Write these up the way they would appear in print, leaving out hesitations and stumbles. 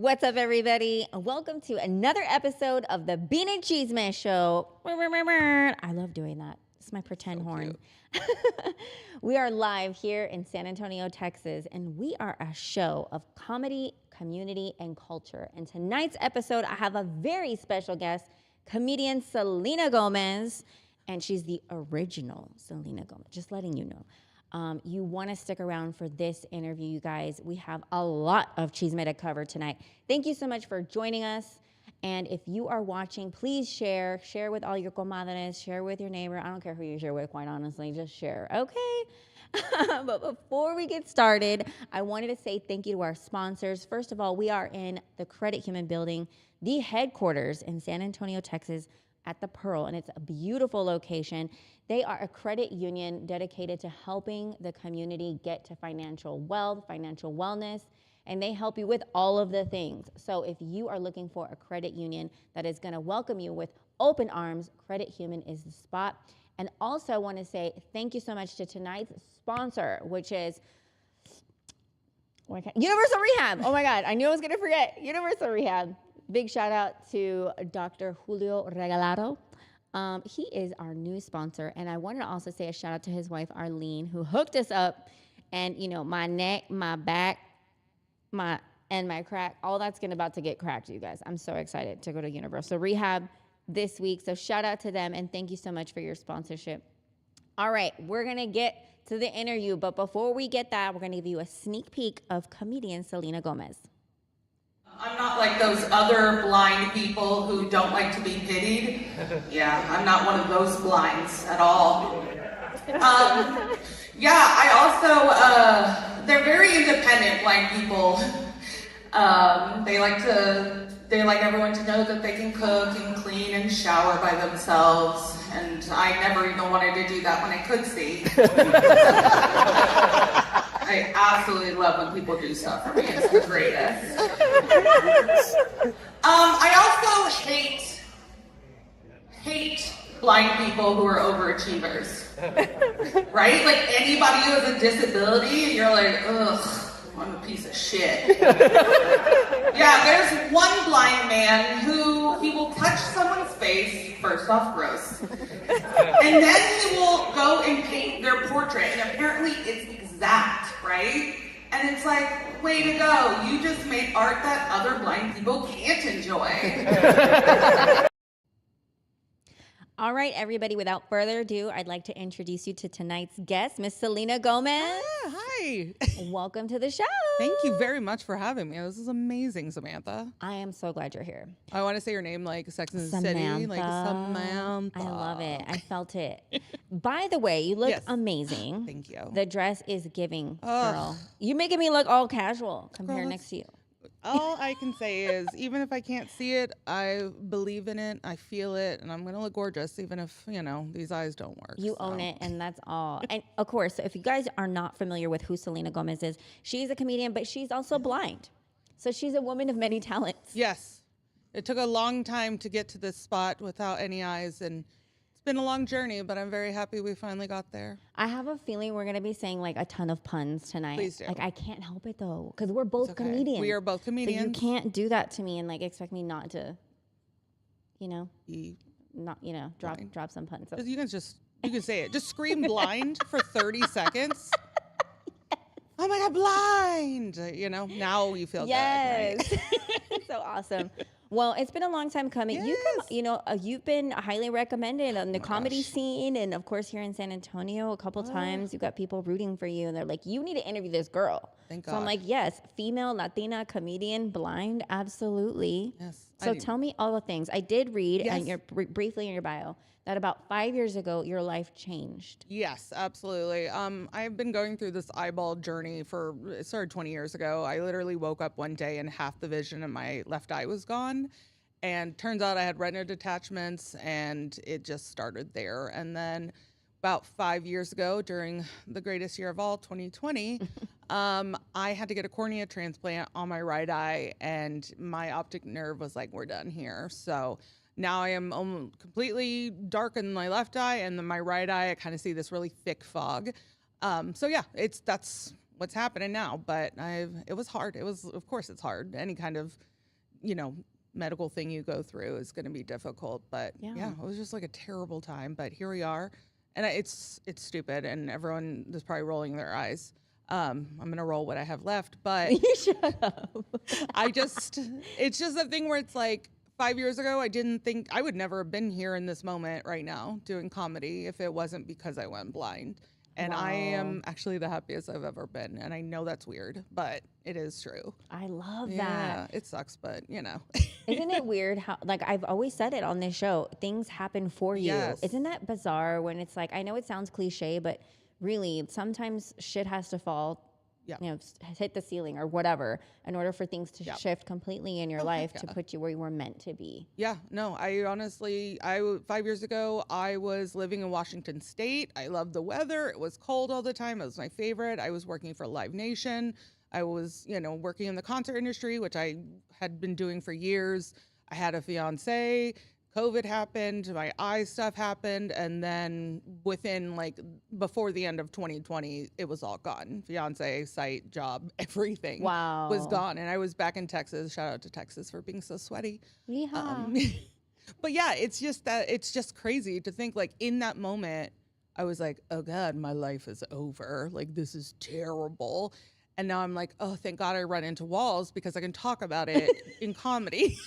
What's up, everybody? Welcome to another episode of the Bean and Chisme Show. I love doing that. It's my pretend horn. We are live here in San Antonio, Texas, and we are a show of comedy, community, and culture. And tonight's episode, I have a very special guest, comedian Selena Gomez, and she's the original Selena Gomez, just letting you know. You want to stick around for this interview, you guys. We have a lot of Chisme to cover tonight. Thank you so much for joining us. And if you are watching, please share with all your comadres, share with your neighbor. I don't care who you share with, quite honestly, just share, okay? But before we get started, I wanted to say thank you to our sponsors. First of all, we are in the Credit Human Building, the headquarters in San Antonio, Texas, at the Pearl, and it's a beautiful location. They are a credit union dedicated to helping the community get to financial wealth, financial wellness, and they help you with all of the things. So if you are looking for a credit union that is gonna welcome you with open arms, Credit Human is the spot. And also I wanna say thank you so much to tonight's sponsor, which is Universal Rehab. Oh my God, I knew I was gonna forget. Universal Rehab. Big shout out to Dr. Julio Regalado. He is our new sponsor. And I wanted to also say a shout out to his wife, Arlene, who hooked us up. And, you know, my neck, my back, my crack, all that's about to get cracked, you guys. I'm so excited to go to Universal Rehab this week. So shout out to them. And thank you so much for your sponsorship. All right, we're going to get to the interview. But before we get that, we're going to give you a sneak peek of comedian Selena Gomez. I'm not like those other blind people who don't like to be pitied. Yeah, I'm not one of those blinds at all. I also, they're very independent blind people. They like everyone to know that they can cook and clean and shower by themselves. And I never even wanted to do that when I could see. I absolutely love when people do stuff for me. It's the greatest. I also hate blind people who are overachievers. Right? Like anybody who has a disability, and you're like, ugh, I'm a piece of shit. Yeah, there's one blind man who he will touch someone's face, first off gross, and then he will go and paint their portrait, and apparently it's exact, right? And it's like, way to go, you just made art that other blind people can't enjoy. All right, everybody, without further ado, I'd like to introduce you to tonight's guest, Miss Selena Gomez. Hi. Welcome to the show. Thank you very much for having me. This is amazing, Samantha. I am so glad you're here. I want to say your name like Sex and the Samantha. City. Like Samantha. I love it. I felt it. By the way, you look Yes. amazing. Thank you. The dress is giving, girl. You're making me look all casual. Come here next to you. All I can say is, even if I can't see it, I believe in it, I feel it, and I'm going to look gorgeous, even if, these eyes don't work. You own it, and that's all. And, of course, if you guys are not familiar with who Selena Gomez is, she's a comedian, but she's also blind. So she's a woman of many talents. Yes. It took a long time to get to this spot without any eyes, and it's been a long journey, but I'm very happy we finally got there. I have a feeling we're going to be saying like a ton of puns tonight. Please do. Like I can't help it though, because we're both Okay. comedians. We are both comedians. So you can't do that to me and like expect me not to, drop some puns. So. You can say it. Just scream blind for 30 seconds. Oh my God, blind! Now you feel good. Right? So awesome. Well, it's been a long time coming. Yes. You've been highly recommended on the comedy scene, and of course here in San Antonio a couple times. You got people rooting for you, and they're like, "You need to interview this girl." Thank So God. I'm like, "Yes, female, Latina, comedian, blind, absolutely." Yes. So tell me all the things. I did read, Yes. and you're briefly in your bio, that about 5 years ago your life changed. Yes, absolutely. I've been going through this eyeball journey it started 20 years ago. I literally woke up one day and half the vision in my left eye was gone. And turns out I had retina detachments, and it just started there. And then about 5 years ago, during the greatest year of all, 2020, I had to get a cornea transplant on my right eye, and my optic nerve was like, we're done here. So now I am completely dark in my left eye, and then my right eye, I kind of see this really thick fog. So yeah, that's what's happening now. But it was hard. Of course it's hard. Any kind of medical thing you go through is going to be difficult. But yeah, it was just like a terrible time. But here we are, and it's stupid, and everyone is probably rolling their eyes. I'm gonna roll what I have left, but You shut up. it's just a thing where it's like 5 years ago, I didn't think I would never have been here in this moment right now doing comedy if it wasn't because I went blind. And I am actually the happiest I've ever been. And I know that's weird, but it is true. I love that. Yeah, it sucks, but Isn't it weird how, like, I've always said it on this show, things happen for you. Yes. Isn't that bizarre when it's like, I know it sounds cliche, but really sometimes shit has to fall, hit the ceiling or whatever in order for things to shift completely in your life to put you where you were meant to be. Yeah, no, I honestly, 5 years ago, I was living in Washington State. I loved the weather. It was cold all the time. It was my favorite. I was working for Live Nation. I was, working in the concert industry, which I had been doing for years. I had a fiance. COVID happened, my eye stuff happened, and then before the end of 2020, it was all gone. Fiance, site, job, everything was gone. And I was back in Texas. Shout out to Texas for being so sweaty. But yeah, it's just crazy to think like in that moment, I was like, oh God, my life is over. Like, this is terrible. And now I'm like, oh, thank God I run into walls because I can talk about it in comedy.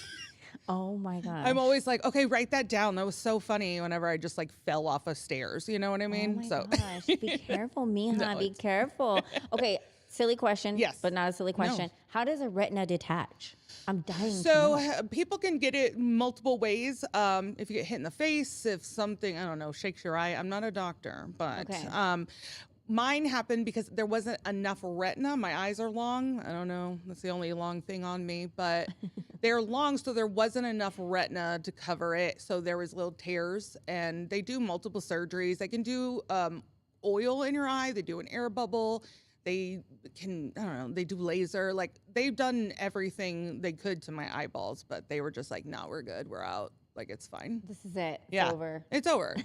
Oh my gosh. I'm always like, okay, write that down. That was so funny whenever I just like fell off of stairs. You know what I mean? Oh my gosh. Be careful, Mija. Be careful. Okay. Silly question. Yes. But not a silly question. No. How does a retina detach? I'm dying to know. know. People can get it multiple ways. If you get hit in the face, if something, I don't know, shakes your eye. I'm not a doctor, but mine happened because there wasn't enough retina. My eyes are long. I don't know. That's the only long thing on me, but they're long, so there wasn't enough retina to cover it. So there was little tears, and they do multiple surgeries. They can do oil in your eye. They do an air bubble. They can, I don't know, they do laser. Like, they've done everything they could to my eyeballs, but they were just like, no, we're good. We're out. Like, it's fine. This is it. It's over. It's over.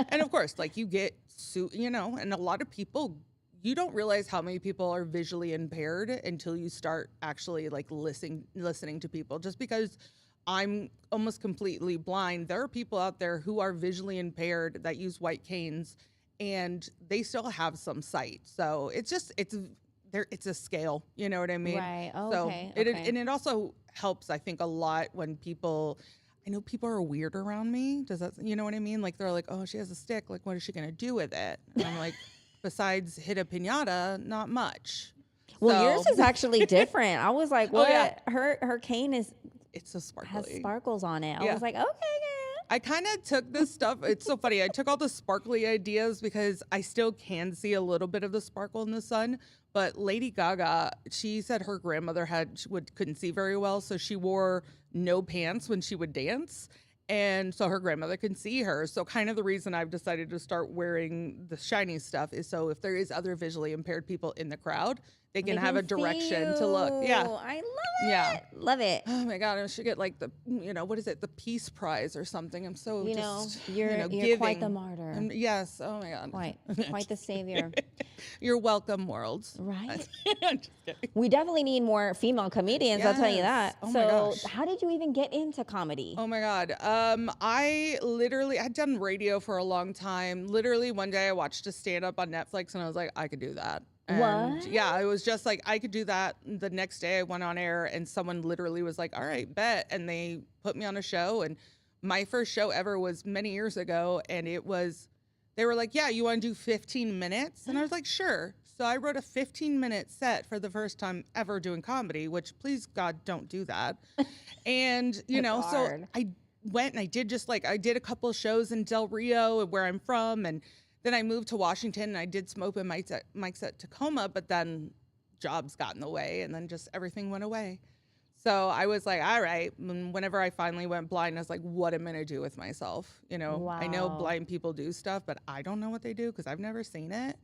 And of course, like, you get, and a lot of people, you don't realize how many people are visually impaired until you start actually like listening to people. Just because I'm almost completely blind, there are people out there who are visually impaired that use white canes and they still have some sight. So it's a scale, you know what I mean? Right. Oh, so okay. And it also helps, I think, a lot when I know people are weird around me. Does that, you know what I mean? Like, they're like, oh, she has a stick. Like, what is she going to do with it? And I'm like, besides hit a piñata, not much. Well, yours is actually different. I was like, what? Oh, yeah. Her cane It's so sparkly. has sparkles on it. I was like, okay, girl. I kind of took this stuff. It's so funny. I took all the sparkly ideas because I still can see a little bit of the sparkle in the sun. But Lady Gaga, she said her grandmother couldn't see very well, so she wore no pants when she would dance. And so her grandmother can see her. So kind of the reason I've decided to start wearing the shiny stuff is so if there is other visually impaired people in the crowd, they can have a direction to look. Yeah. I love it. Yeah. Love it. Oh my God. I should get like the, what is it? The Peace Prize or something. I'm so you're giving. quite the martyr. Yes. Oh my God. Quite the savior. You're welcome, world. Right. I'm just kidding. We definitely need more female comedians. I'll tell you that. Oh my so gosh. how did you even get into comedy? Oh my God. I'd done radio for a long time. Literally one day I watched a stand up on Netflix and I was like, I could do that. And what? Yeah, it was just like, I could do that. The next day I went on air and someone literally was like, all right, bet. And they put me on a show. And my first show ever was many years ago. And they were like, yeah, you want to do 15 minutes? And I was like, sure. So I wrote a 15-minute set for the first time ever doing comedy, which please God, don't do that. And, so I went and I did I did a couple of shows in Del Rio where I'm from. And then I moved to Washington and I did some open mics at Tacoma, but then jobs got in the way and then just everything went away. So I was like, all right. Whenever I finally went blind, I was like, what am I going to do with myself? Wow. I know blind people do stuff, but I don't know what they do because I've never seen it.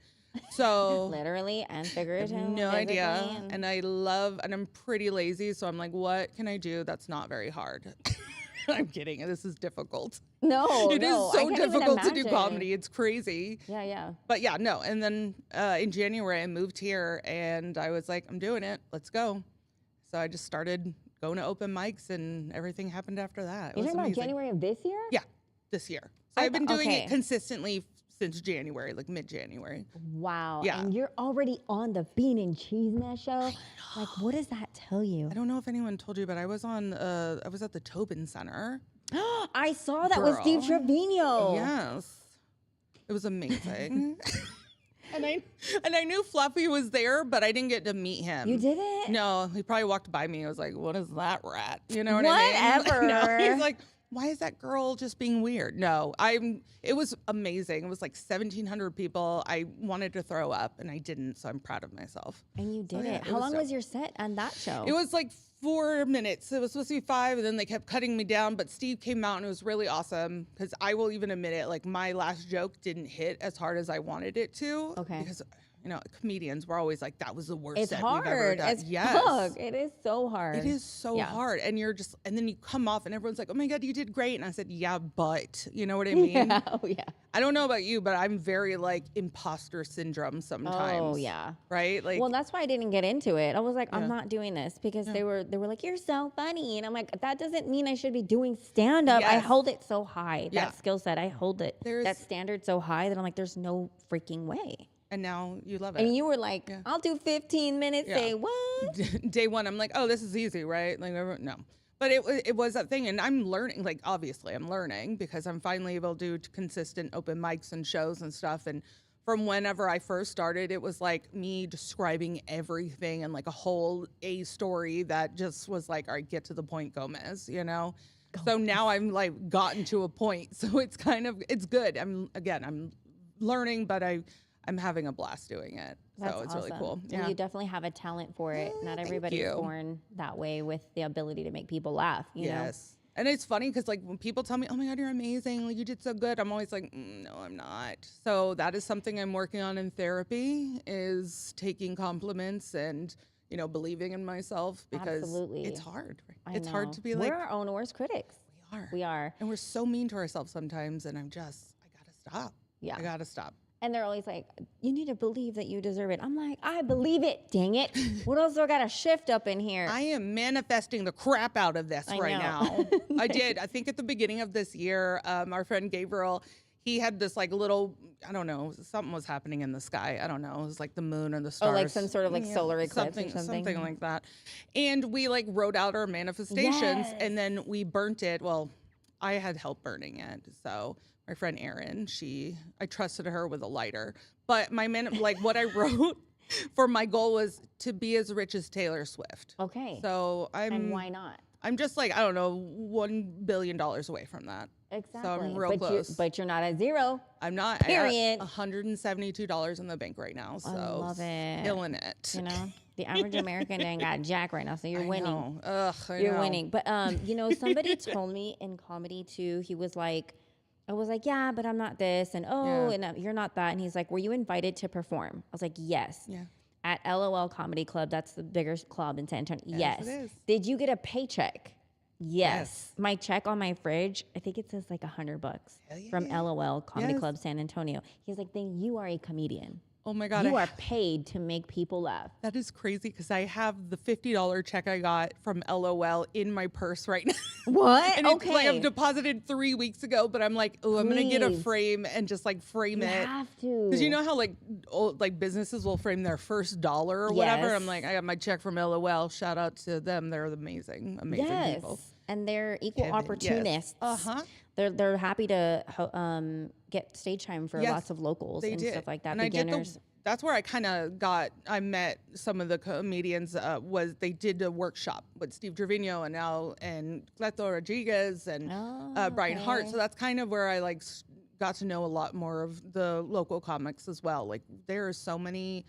So literally and figuratively. No idea. And I'm pretty lazy. So I'm like, what can I do that's not very hard? I'm kidding. This is difficult. No, it is so difficult to do comedy. It's crazy. Yeah. But yeah, no. And then in January, I moved here and I was like, I'm doing it. Let's go. So I just started going to open mics, and everything happened after that. You're talking about January of this year? Yeah, this year. So I've been doing it consistently since January, like mid-January. Wow. Yeah. And you're already on the Bean and Chisme show. Like, what does that tell you? I don't know if anyone told you, but I was at the Tobin Center. I saw that with Steve Trevino. Yes. It was amazing. And I knew Fluffy was there, but I didn't get to meet him. You didn't? No, he probably walked by me. I was like, what is that rat? You know what I mean? Whatever. No, he's like, why is that girl just being weird? No, it was amazing. It was like 1,700 people. I wanted to throw up and I didn't, so I'm proud of myself. And you did it. How long was your set on that show? It was like 4 minutes. It was supposed to be 5, and then they kept cutting me down. But Steve came out, and it was really awesome because I will even admit it. Like, my last joke didn't hit as hard as I wanted it to. Okay. Because, comedians were always like, that was the worst it's set hard we've ever done. as Yes. fuck. It is so hard. It is so hard. And and then you come off, and everyone's like, oh my God, you did great. And I said, yeah, but, you know what I mean? Yeah. Oh, yeah. I don't know about you, but I'm very like imposter syndrome sometimes. Oh yeah. Right? Like, well, that's why I didn't get into it. I was like, I'm not doing this because they were like, you're so funny. And I'm like, that doesn't mean I should be doing stand up. I Yes. hold it so high. Yeah. That skill set, I hold it. That standard so high that I'm like, there's no freaking way. and now you love it. And you were like, I'll do 15 minutes. Yeah. Say what? Day one, I'm like, oh, this is easy, right? Like, no. But it was that thing, and I'm learning. Like, obviously, I'm learning because I'm finally able to do consistent open mics and shows and stuff. And from whenever I first started, it was like me describing everything and like a whole story that just was like, all right, get to the point, Gomez, you know? So now I'm like gotten to a point. So it's good. I'm learning, but I'm having a blast doing it. That's so it's awesome. really cool. Well, you definitely have a talent for it. Not everybody's born that way with the ability to make people laugh. You know? And it's funny because like when people tell me, oh my God, you're amazing, like you did so good, I'm always like, no, I'm not. So that is something I'm working on in therapy, is taking compliments and, believing in myself, because it's hard. Right? It's hard to be like, we're our own worst critics. We are. And we're so mean to ourselves sometimes. And I gotta stop. Yeah. I gotta stop. And they're always like, you need to believe that you deserve it. I'm like, I believe it, dang it. What else do I got to shift up in here? I am manifesting the crap out of this right now. I did. I think at the beginning of this year, our friend Gabriel, he had this like little, I don't know, something was happening in the sky. I don't know. It was like the moon or the stars. Oh, like some sort of like solar eclipse or something. Something like that. And we like wrote out our manifestations and then we burnt it. Well, I had help burning it. So my friend Erin, I trusted her with a lighter. But what I wrote for my goal was to be as rich as Taylor Swift. Okay. So and why not? I'm just like, I don't know, $1 billion away from that. Exactly. So I'm real close. But you're not at zero. I'm not. Period. I got $172 in the bank right now. So I love it. Killing it. The average American ain't got jack right now, so you're winning. You're winning. But somebody told me in comedy too. He was like, I was like, yeah, but I'm not this, and you're not that. And he's like, were you invited to perform? I was like, yes. Yeah. At LOL Comedy Club, that's the biggest club in San Antonio. Yes. It is. Did you get a paycheck? Yes. My check on my fridge, I think it says like $100 from LOL Comedy Club San Antonio. He's like, then you are a comedian. Oh my God. You are paid to make people laugh. That is crazy because I have the $50 check I got from LOL in my purse right now. What? And it's like I've deposited 3 weeks ago, but I'm like, I'm going to get a frame and just like frame it. You have to. Because you know how like businesses will frame their first dollar or whatever? I'm like, I got my check from LOL. Shout out to them. They're amazing people. And they're equal opportunists. They're happy to get stage time for lots of locals and stuff like that. And beginners. That's where I met some of the comedians. Was they did a workshop with Steve Trevino and Cleto Rodriguez and Brian Hart. So that's kind of where I got to know a lot more of the local comics as well. Like there are so many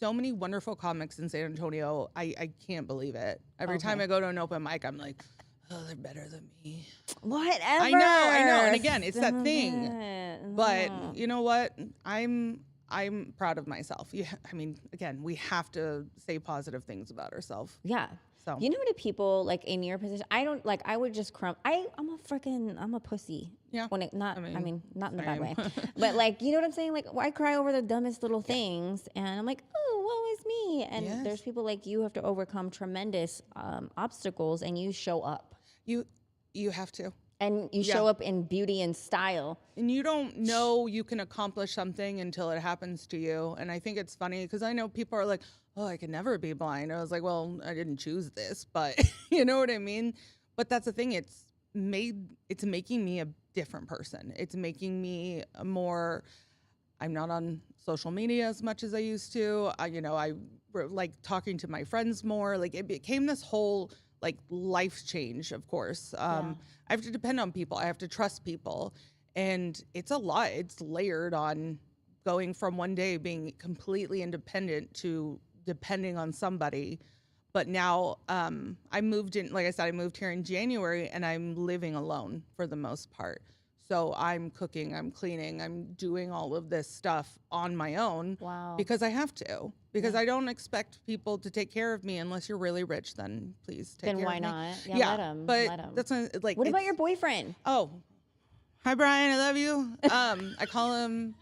wonderful comics in San Antonio. I can't believe it. Every time I go to an open mic, I'm like, oh, they're better than me. Whatever. I know. And again, it's that thing. But you know what? I'm proud of myself. I mean, again, we have to say positive things about ourselves. Yeah. So you know how many people like in your position? I don't like. I would just I'm a pussy. Yeah. When not in the bad way, but like you know what I'm saying? Like I cry over the dumbest little things, and I'm like, oh, woe is me. And there's people like you have to overcome tremendous obstacles, and you show up. You have to. And you show up in beauty and style. And you don't know you can accomplish something until it happens to you. And I think it's funny because I know people are like, oh, I could never be blind. I was like, well, I didn't choose this, but you know what I mean? But that's the thing. It's making me a different person. It's making me a more, I'm not on social media as much as I used to. I like talking to my friends more. Like it became this whole like life change, of course. I have to depend on people. I have to trust people. And it's a lot. It's layered on going from one day being completely independent to depending on somebody. But now I moved in, like I said, I moved here in January and I'm living alone for the most part. So I'm cooking, I'm cleaning, I'm doing all of this stuff on my own. Wow. Because I have to. Because I don't expect people to take care of me unless you're really rich. Then please take care of me. Then why not? Yeah, let him. But let him. that's not, like. What about your boyfriend? Oh, hi Brian, I love you. I call him.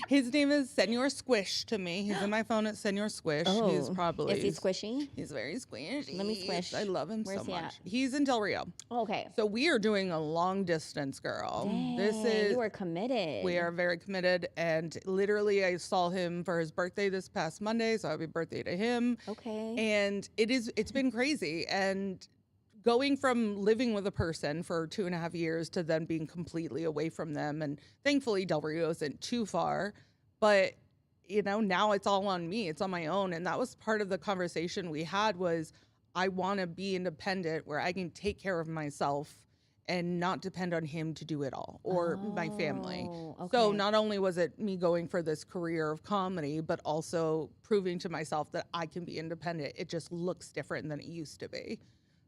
His name is Senor Squish to me. He's in my phone at Senor Squish. Oh, He's probably. Is he squishy? He's very squishy. Let me squish. I love him Where's so he much. at? He's in Del Rio. Okay. So we are doing a long distance, girl. Dang, you are committed. We are very committed, and literally I saw him for his birthday this past Monday, so happy birthday to him. Okay. And it's been crazy, and going from living with a person for 2.5 years to then being completely away from them, and thankfully Del Rio isn't too far, but now it's all on me. It's on my own, and that was part of the conversation we had was I want to be independent where I can take care of myself and not depend on him to do it all or my family. Okay. So not only was it me going for this career of comedy, but also proving to myself that I can be independent. It just looks different than it used to be.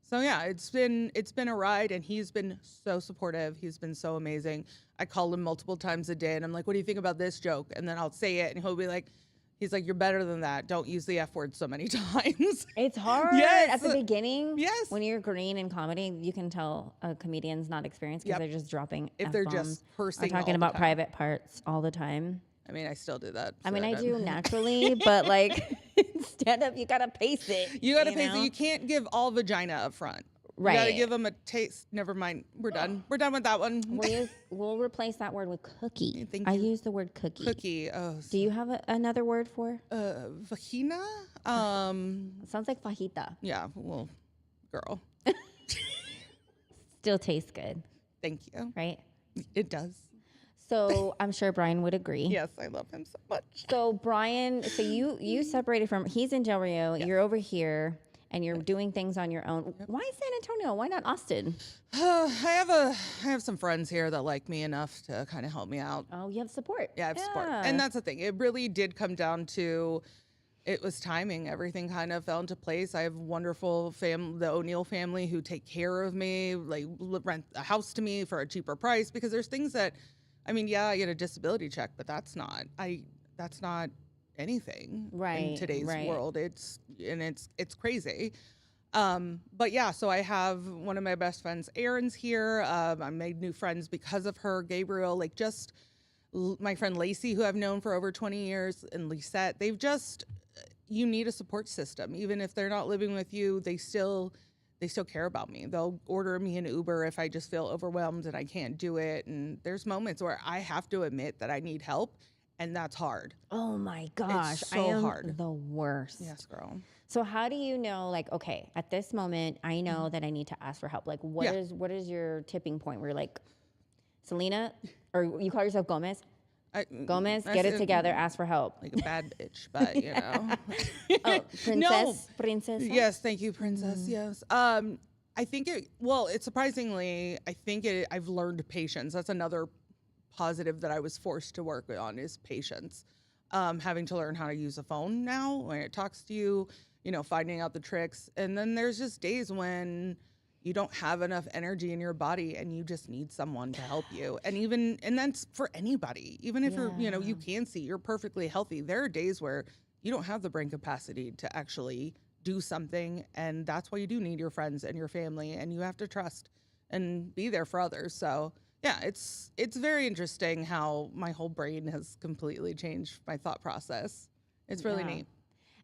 So yeah, it's been a ride, and he's been so supportive. He's been so amazing. I call him multiple times a day and I'm like, what do you think about this joke? And then I'll say it and he'll be like, he's like, you're better than that. Don't use the F word so many times. It's hard at the beginning. Yes. When you're green in comedy, you can tell a comedian's not experienced because they're just dropping If F-bombs. they're just cursing or talking all the about time. private parts all the time. I mean, I still do that. I mean, so I don't- do naturally, but like stand up, you gotta pace it. You gotta pay. know? So you can't give all vagina up front. Right. You gotta give them a taste. Never mind. We're done. We're done with that one. We'll replace that word with cookie. Thank I you. use the word cookie. Cookie. Oh. Do you have another word for? Vagina? It sounds like fajita. Yeah. Well, girl. Still tastes good, Thank you. right? It does. So I'm sure Brian would agree. Yes, I love him so much. So Brian, so you separated from, he's in Del Rio, you're over here, and you're doing things on your own. Why San Antonio? Why not Austin? I have some friends here that like me enough to kind of help me out. Oh, you have support. Yeah, I have support. And that's the thing. It really did come down to, it was timing. Everything kind of fell into place. I have wonderful the O'Neill family who take care of me, like rent a house to me for a cheaper price, because there's things that, I mean, yeah, I get a disability check, but that's not anything in today's world. It's crazy. But yeah, so I have one of my best friends, Erin's here. I made new friends because of her. Gabriel, like just my friend Lacey, who I've known for over 20 years, and Lisette. You need a support system. Even if they're not living with you, they still care about me. They'll order me an Uber if I just feel overwhelmed and I can't do it. And there's moments where I have to admit that I need help, and that's hard. Oh my gosh, It's so I am hard. the worst. Yes, girl. So how do you know, like, okay, at this moment, I know that I need to ask for help. Like, what is your tipping point where you're like, Selena, or you call yourself Gomez? Gomez, get it together, ask for help. Like a bad bitch, but you know. Oh, princess. Yes, thank you, princess. Yes. I think it's surprisingly, I've learned patience. That's another positive that I was forced to work on is patience. Having to learn how to use a phone now when it talks to you, finding out the tricks. And then there's just days when you don't have enough energy in your body and you just need someone to help you. And that's for anybody. Even if you can see, you're perfectly healthy. There are days where you don't have the brain capacity to actually do something. And that's why you do need your friends and your family, and you have to trust and be there for others. So yeah, it's very interesting how my whole brain has completely changed my thought process. It's really neat.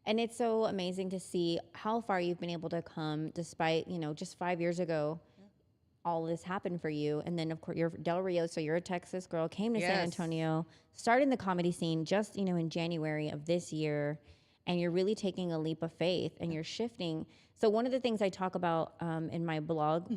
And it's so amazing to see how far you've been able to come despite, just 5 years ago, all this happened for you. And then, of course, you're Del Rio, so you're a Texas girl, came to San Antonio, started in the comedy scene just, in January of this year. And you're really taking a leap of faith and you're shifting. So one of the things I talk about in my blog,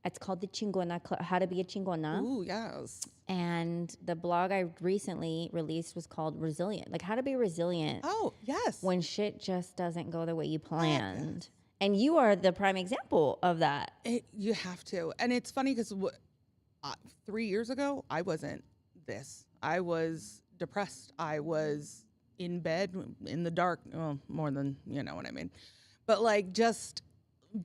it's called the Chingona Club, How to Be a Chingona. Ooh, yes. And the blog I recently released was called Resilient, like how to be resilient. Oh, yes. When shit just doesn't go the way you planned. And you are the prime example of that. You have to. And it's funny because 3 years ago, I wasn't this. I was depressed. I was in bed in the dark. Well, more than, you know what I mean. But like just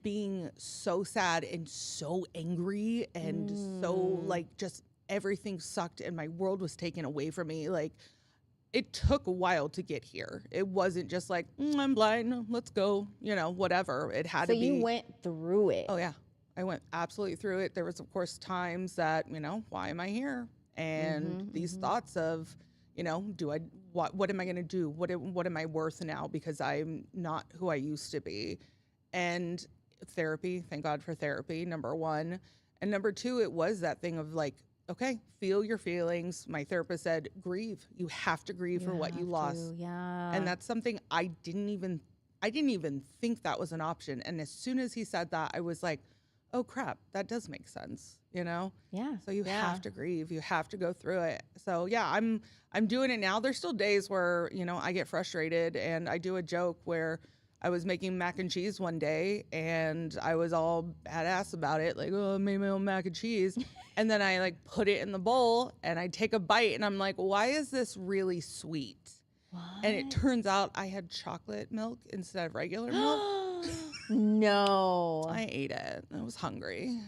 being so sad and so angry and so like just everything sucked and my world was taken away from me. Like it took a while to get here. It wasn't just like, I'm blind, let's go, whatever. It had to be. So you went through it. Oh yeah. I went absolutely through it. There was of course times that, why am I here? And these thoughts of, what am I going to do? What am I worth now? Because I'm not who I used to be. And therapy, thank God for therapy, number one. And number two, it was that thing of like, okay, feel your feelings. My therapist said, grieve. You have to grieve for what you lost. Yeah. And that's something I didn't even think that was an option. And as soon as he said that, I was like, oh crap, that does make sense, Yeah. So you have to grieve. You have to go through it. So yeah, I'm doing it now. There's still days where, I get frustrated and I do a joke where I was making mac and cheese one day and I was all badass about it. Like, oh, I made my own mac and cheese. And then I like put it in the bowl and I take a bite and I'm like, why is this really sweet? What? And it turns out I had chocolate milk instead of regular milk. No. I ate it. I was hungry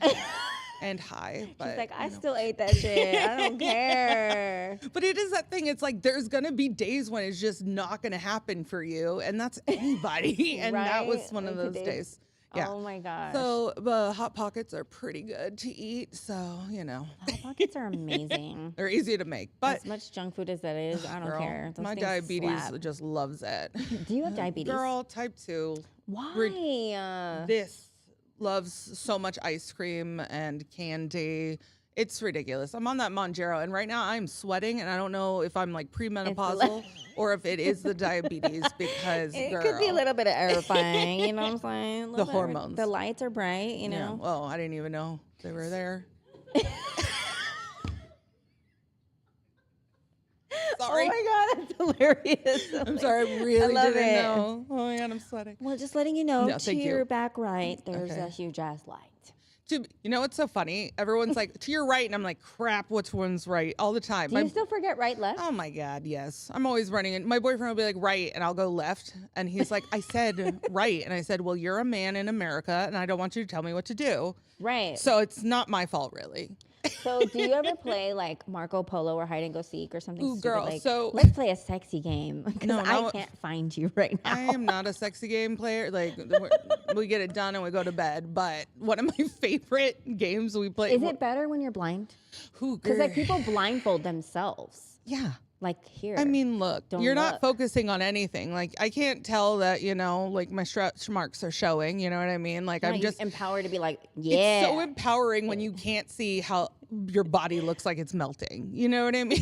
and high. But, she's like, I still ate that shit. I don't care. But it is that thing. It's like there's going to be days when it's just not going to happen for you. And that's anybody. And that was one of those days. Yeah. Oh my gosh. So the Hot Pockets are pretty good to eat. So, Hot Pockets are amazing. They're easy to make. But as much junk food as that is, I don't care. Those my things diabetes slap. just loves it. Do you have diabetes? Girl, type 2. Why? This loves so much ice cream and candy. It's ridiculous. I'm on that Monjaro, and right now I'm sweating, and I don't know if I'm like premenopausal or if it is the diabetes because it could be a little bit of everything. You know what I'm saying? The hormones. The lights are bright. Yeah. Well, I didn't even know they were there. Sorry. Oh my God, that's hilarious. I'm sorry, I really didn't know. Oh my God, I'm sweating. Well, just letting you know, No, to your back right, there's a huge ass light. You know what's so funny? Everyone's like, to your right, and I'm like, crap, which one's right? All the time. Do you still forget right, left? Oh my God, yes. I'm always running. And my boyfriend will be like, right, and I'll go left. And he's like, I said right. And I said, well, you're a man in America, and I don't want you to tell me what to do. Right. So it's not my fault, really. So do you ever play like Marco Polo or hide and go seek or something? Ooh, stupid? girl, Like, so let's play a sexy game because No, I can't find you right now. I am not a sexy game player. Like we get it done and we go to bed. But one of my favorite games we play. Is it better when you're blind? Because like people blindfold themselves. Yeah. Like here. I mean, look, you're not look. focusing on anything. Like I can't tell that, like my stretch marks are showing, you know what I mean? Like I'm just empowered to be like, yeah. It's so empowering when you can't see how your body looks like it's melting. You know what I mean?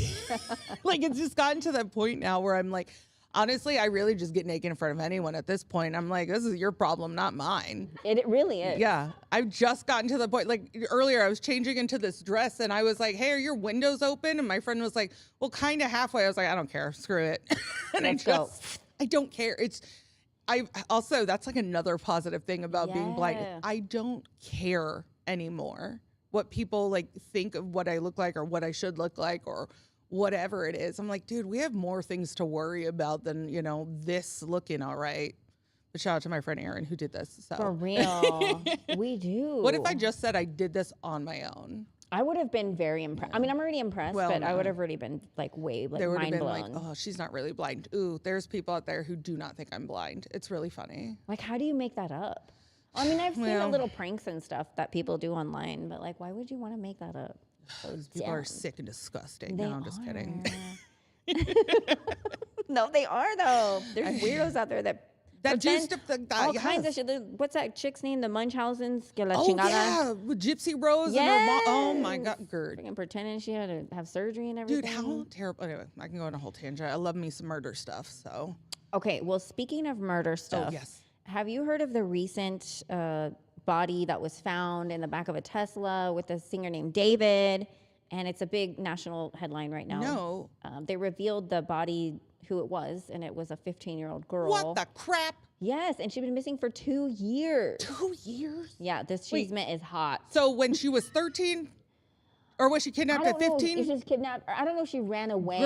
Like it's just gotten to that point now where I'm like, honestly, I really just get naked in front of anyone at this point. I'm like, this is your problem, not mine. It really is. Yeah. I've just gotten to the point. Like earlier, I was changing into this dress and I was like, hey, are your windows open? And my friend was like, well, kind of halfway. I was like, I don't care. Screw it. And I don't care. That's like another positive thing about being blind. I don't care anymore what people like think of what I look like or what I should look like or whatever it is. I'm like, dude, we have more things to worry about than, this looking all right. But shout out to my friend Erin who did this. So. For real. We do. What if I just said I did this on my own? I would have been very impressed. I mean, I'm already impressed, but I would have already been like way they would mind have been blown. like, oh, she's not really blind. Ooh, there's people out there who do not think I'm blind. It's really funny. Like, how do you make that up? I mean, I've seen the little pranks and stuff that people do online, but like, why would you want to make that up? Those people are sick and disgusting. They No, I'm just kidding. No, they are though. There's weirdos out there that That But then juiced up the all kinds of shit. What's that chick's name? The Munchausen's. Que la Oh chingada. yeah, with Gypsy Rose and her mom. Oh my God, Gerd. Freaking pretending she had to have surgery and everything. Dude, how terrible. Anyway, I can go on a whole tangent. I love me some murder stuff. So. Okay, well, speaking of murder stuff, yes. have you heard of the recent body that was found in the back of a Tesla with a singer named David? And it's a big national headline right now. No. They revealed the body, who it was, and it was a 15-year-old girl. What the crap? Yes, and she'd been missing for 2 years. 2 years? Yeah, this chisme is hot. So when she was 13, or was she kidnapped at 15? If she's kidnapped. I don't know if she ran away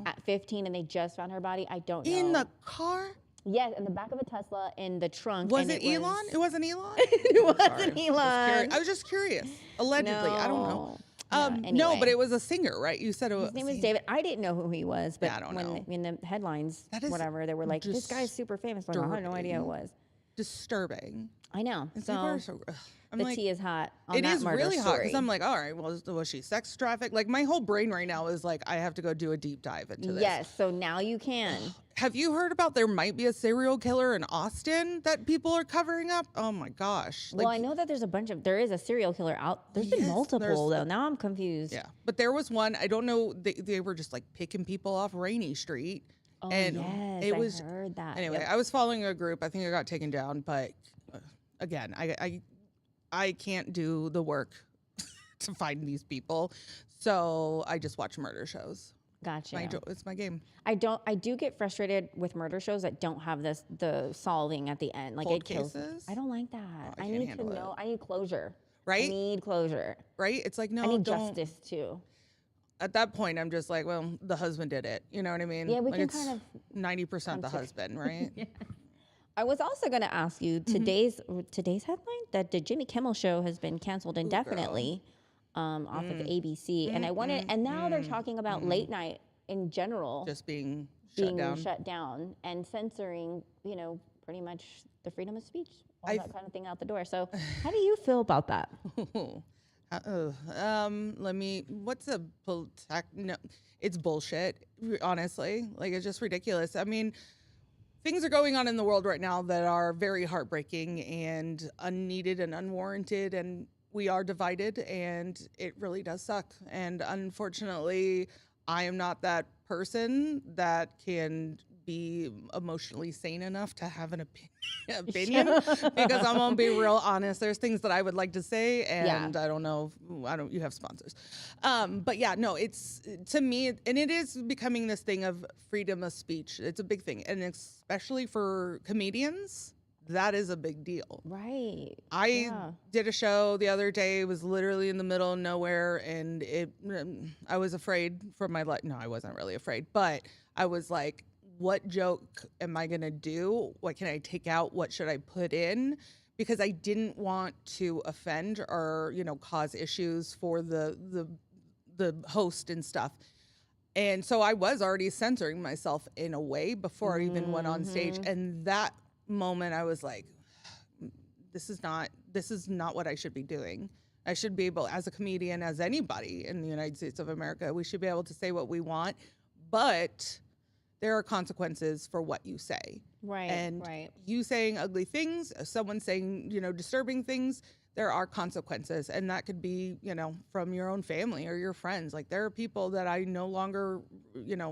at 15 and they just found her body. I don't know. In the car? Yes, in the back of a Tesla in the trunk. Was it Elon? It wasn't Elon? It wasn't Elon. I was just curious. Allegedly. I don't know. Anyway. No, but it was a singer, right? You said it was. His name was David. I didn't know who he was, but Yeah, I don't know. in the headlines, That is whatever, they were like, this guy's super famous. Like, I had no idea who it was. Disturbing. I know. And people are so. I'm the like, tea is hot on it that is murder really hot story. because I'm like, all right, well, was she sex trafficked? Like my whole brain right now is like, I have to go do a deep dive into this. Yes, so now you can. Have you heard about there might be a serial killer in Austin that people are covering up? Oh my gosh. Well, I know that there is a serial killer out. There's been multiple though. Now I'm confused. Yeah, but there was one. I don't know. They were just like picking people off Rainy Street. Oh, and yes, it was. I heard that. Anyway, Yep. I was following a group. I think it got taken down, but again, I can't do the work to find these people, so I just watch murder shows. Gotcha. It's my game. I do get frustrated with murder shows that don't have the solving at the end. Like Cold it kills me. cases? I don't like that. I I can't need to handle know. it. I need closure. Right? I need closure. Right? It's like, no, I need don't. justice too. At that point, I'm just like, well, the husband did it. You know what I mean? Yeah, we like can it's kind of 90% the husband, right? Yeah. I was also going to ask you today's headline that the Jimmy Kimmel show has been canceled indefinitely off of ABC, and I wanted, and now they're talking about late night in general Just being shut down and censoring, pretty much the freedom of speech, all that kind of thing out the door. So, how do you feel about that? No, it's bullshit, honestly. Like, it's just ridiculous. I mean, things are going on in the world right now that are very heartbreaking and unneeded and unwarranted, and we are divided, and it really does suck. And unfortunately, I am not that person that can be emotionally sane enough to have an opinion because I'm gonna be real honest. There's things that I would like to say, and I don't know. You have sponsors, but yeah, no. It's to me, and it is becoming this thing of freedom of speech. It's a big thing, and especially for comedians, that is a big deal. Right. I did a show the other day. It was literally in the middle of nowhere, and I was afraid for my life. No, I wasn't really afraid, but I was like, what joke am I going to do? What can I take out? What should I put in? Because I didn't want to offend or, cause issues for the host and stuff. And so I was already censoring myself in a way before I even went on stage. And that moment I was like, this is not what I should be doing. I should be able, as a comedian, as anybody in the United States of America, we should be able to say what we want, but there are consequences for what you say. Right. And right. you saying ugly things, someone saying, disturbing things, there are consequences. And that could be, from your own family or your friends. Like, there are people that I no longer,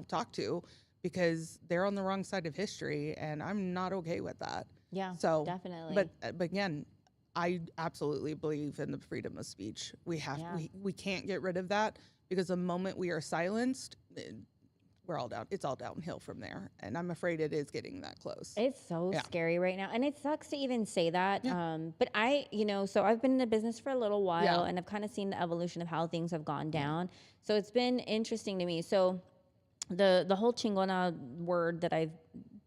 talk to because they're on the wrong side of history, and I'm not okay with that. Yeah, so definitely. But again, I absolutely believe in the freedom of speech. We can't get rid of that, because the moment we are silenced, we're all down. It's all downhill from there, and I'm afraid it is getting that close. It's so scary right now, and it sucks to even say that. Yeah. But so I've been in the business for a little while, and I've kind of seen the evolution of how things have gone down. So it's been interesting to me. So the whole chingona word that I've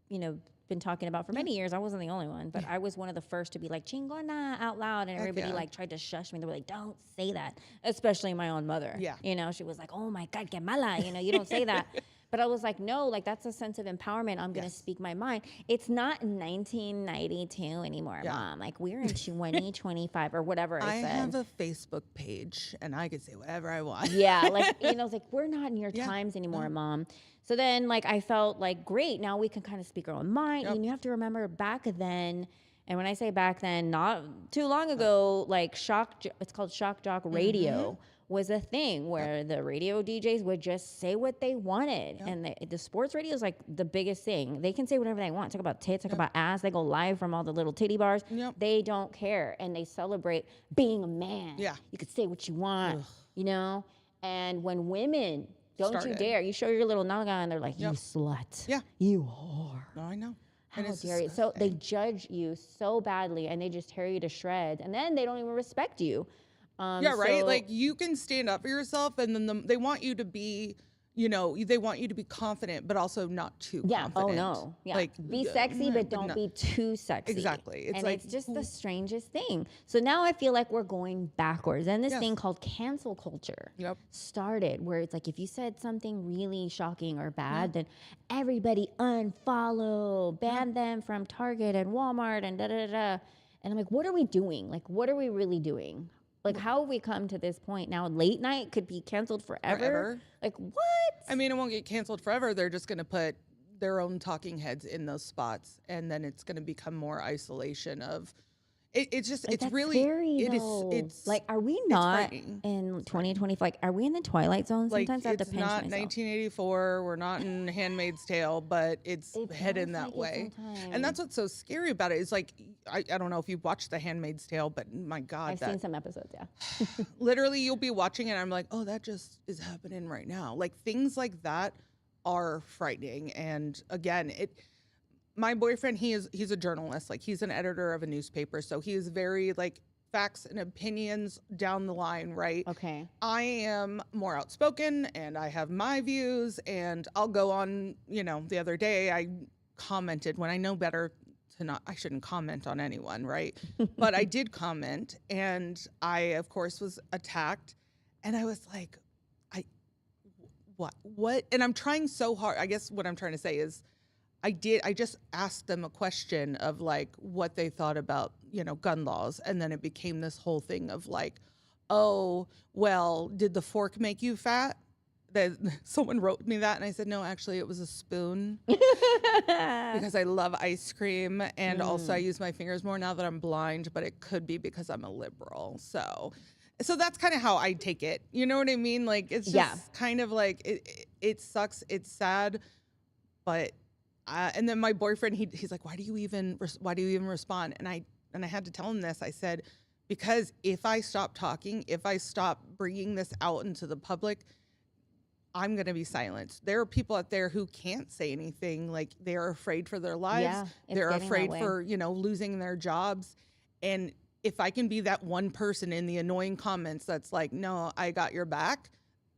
been talking about for many years, I wasn't the only one, but I was one of the first to be like chingona out loud, and everybody like tried to shush me. They were like, don't say that, especially my own mother. Yeah. She was like, oh my God, que mala, you don't say that. But I was like, no, like that's a sense of empowerment. I'm going to speak my mind. It's not 1992 anymore, Mom. Like we're in 2025 or whatever I said. I have a Facebook page and I can say whatever I want. Yeah, like, you know, it's like, we're not in your times anymore, Mom. So then, like, I felt like, great, now we can kind of speak our own mind. And you have to remember back then, and when I say back then, not too long ago, like, it's called shock jock radio was a thing where the radio DJs would just say what they wanted. And the sports radio is, like, the biggest thing. They can say whatever they want. Talk about tits, talk about ass. They go live from all the little titty bars. They don't care. And they celebrate being a man. Yeah. You could say what you want, you know? And when women, don't you dare, you show your little naga and they're like, you slut. Yeah. You whore. No, I know. How dare you? So they judge you so badly and they just tear you to shreds. And then they don't even respect you. Right? Like you can stand up for yourself and then they want you to be, you know, they want you to be confident, but also not too confident. Oh, no. Yeah. Like, be sexy, but don't be too sexy. Exactly. It's just the strangest thing. So now I feel like we're going backwards. And this thing called cancel culture started where it's like if you said something really shocking or bad, then everybody unfollow, ban them from Target and Walmart and da-da-da-da. And I'm like, what are we doing? Like, what are we really doing? Like, how have we come to this point now? Late night could be canceled forever. Like, what? I mean, it won't get canceled forever. They're just going to put their own talking heads in those spots, and then it's going to become more isolation of. It's just, it's really, it's like, are we not in 2020? Like, are we in the Twilight Zone? Sometimes I have to pinch myself. It's not 1984. We're not in Handmaid's Tale, but it's heading that way. And that's what's so scary about it is like, I don't know if you've watched The Handmaid's Tale, but my God. I've seen some episodes, literally, you'll be watching it and I'm like, oh, that just is happening right now. Like, things like that are frightening. And again, my boyfriend, he's a journalist, like he's an editor of a newspaper. So he is very like facts and opinions down the line, right? Okay. I am more outspoken and I have my views and I'll go on, you know, the other day I commented when I know better to not, I shouldn't comment on anyone, right? But I did comment and I, of course, was attacked and I was like, what? And I'm trying so hard. I guess what I'm trying to say is, I just asked them a question of like what they thought about, you know, gun laws. And then it became this whole thing of like, oh, well, did the fork make you fat? That someone wrote me that. And I said, no, actually it was a spoon because I love ice cream. And also I use my fingers more now that I'm blind, but it could be because I'm a liberal. So that's kind of how I take it. You know what I mean? Like, it's just kind of like, it sucks. It's sad, but and then my boyfriend, he's like, why do you even respond? And I had to tell him this. I said, because if I stop talking, if I stop bringing this out into the public, I'm going to be silenced. There are people out there who can't say anything. Like, they're afraid for their lives. Yeah, they're afraid for, you know, losing their jobs. And if I can be that one person in the annoying comments that's like, no, I got your back,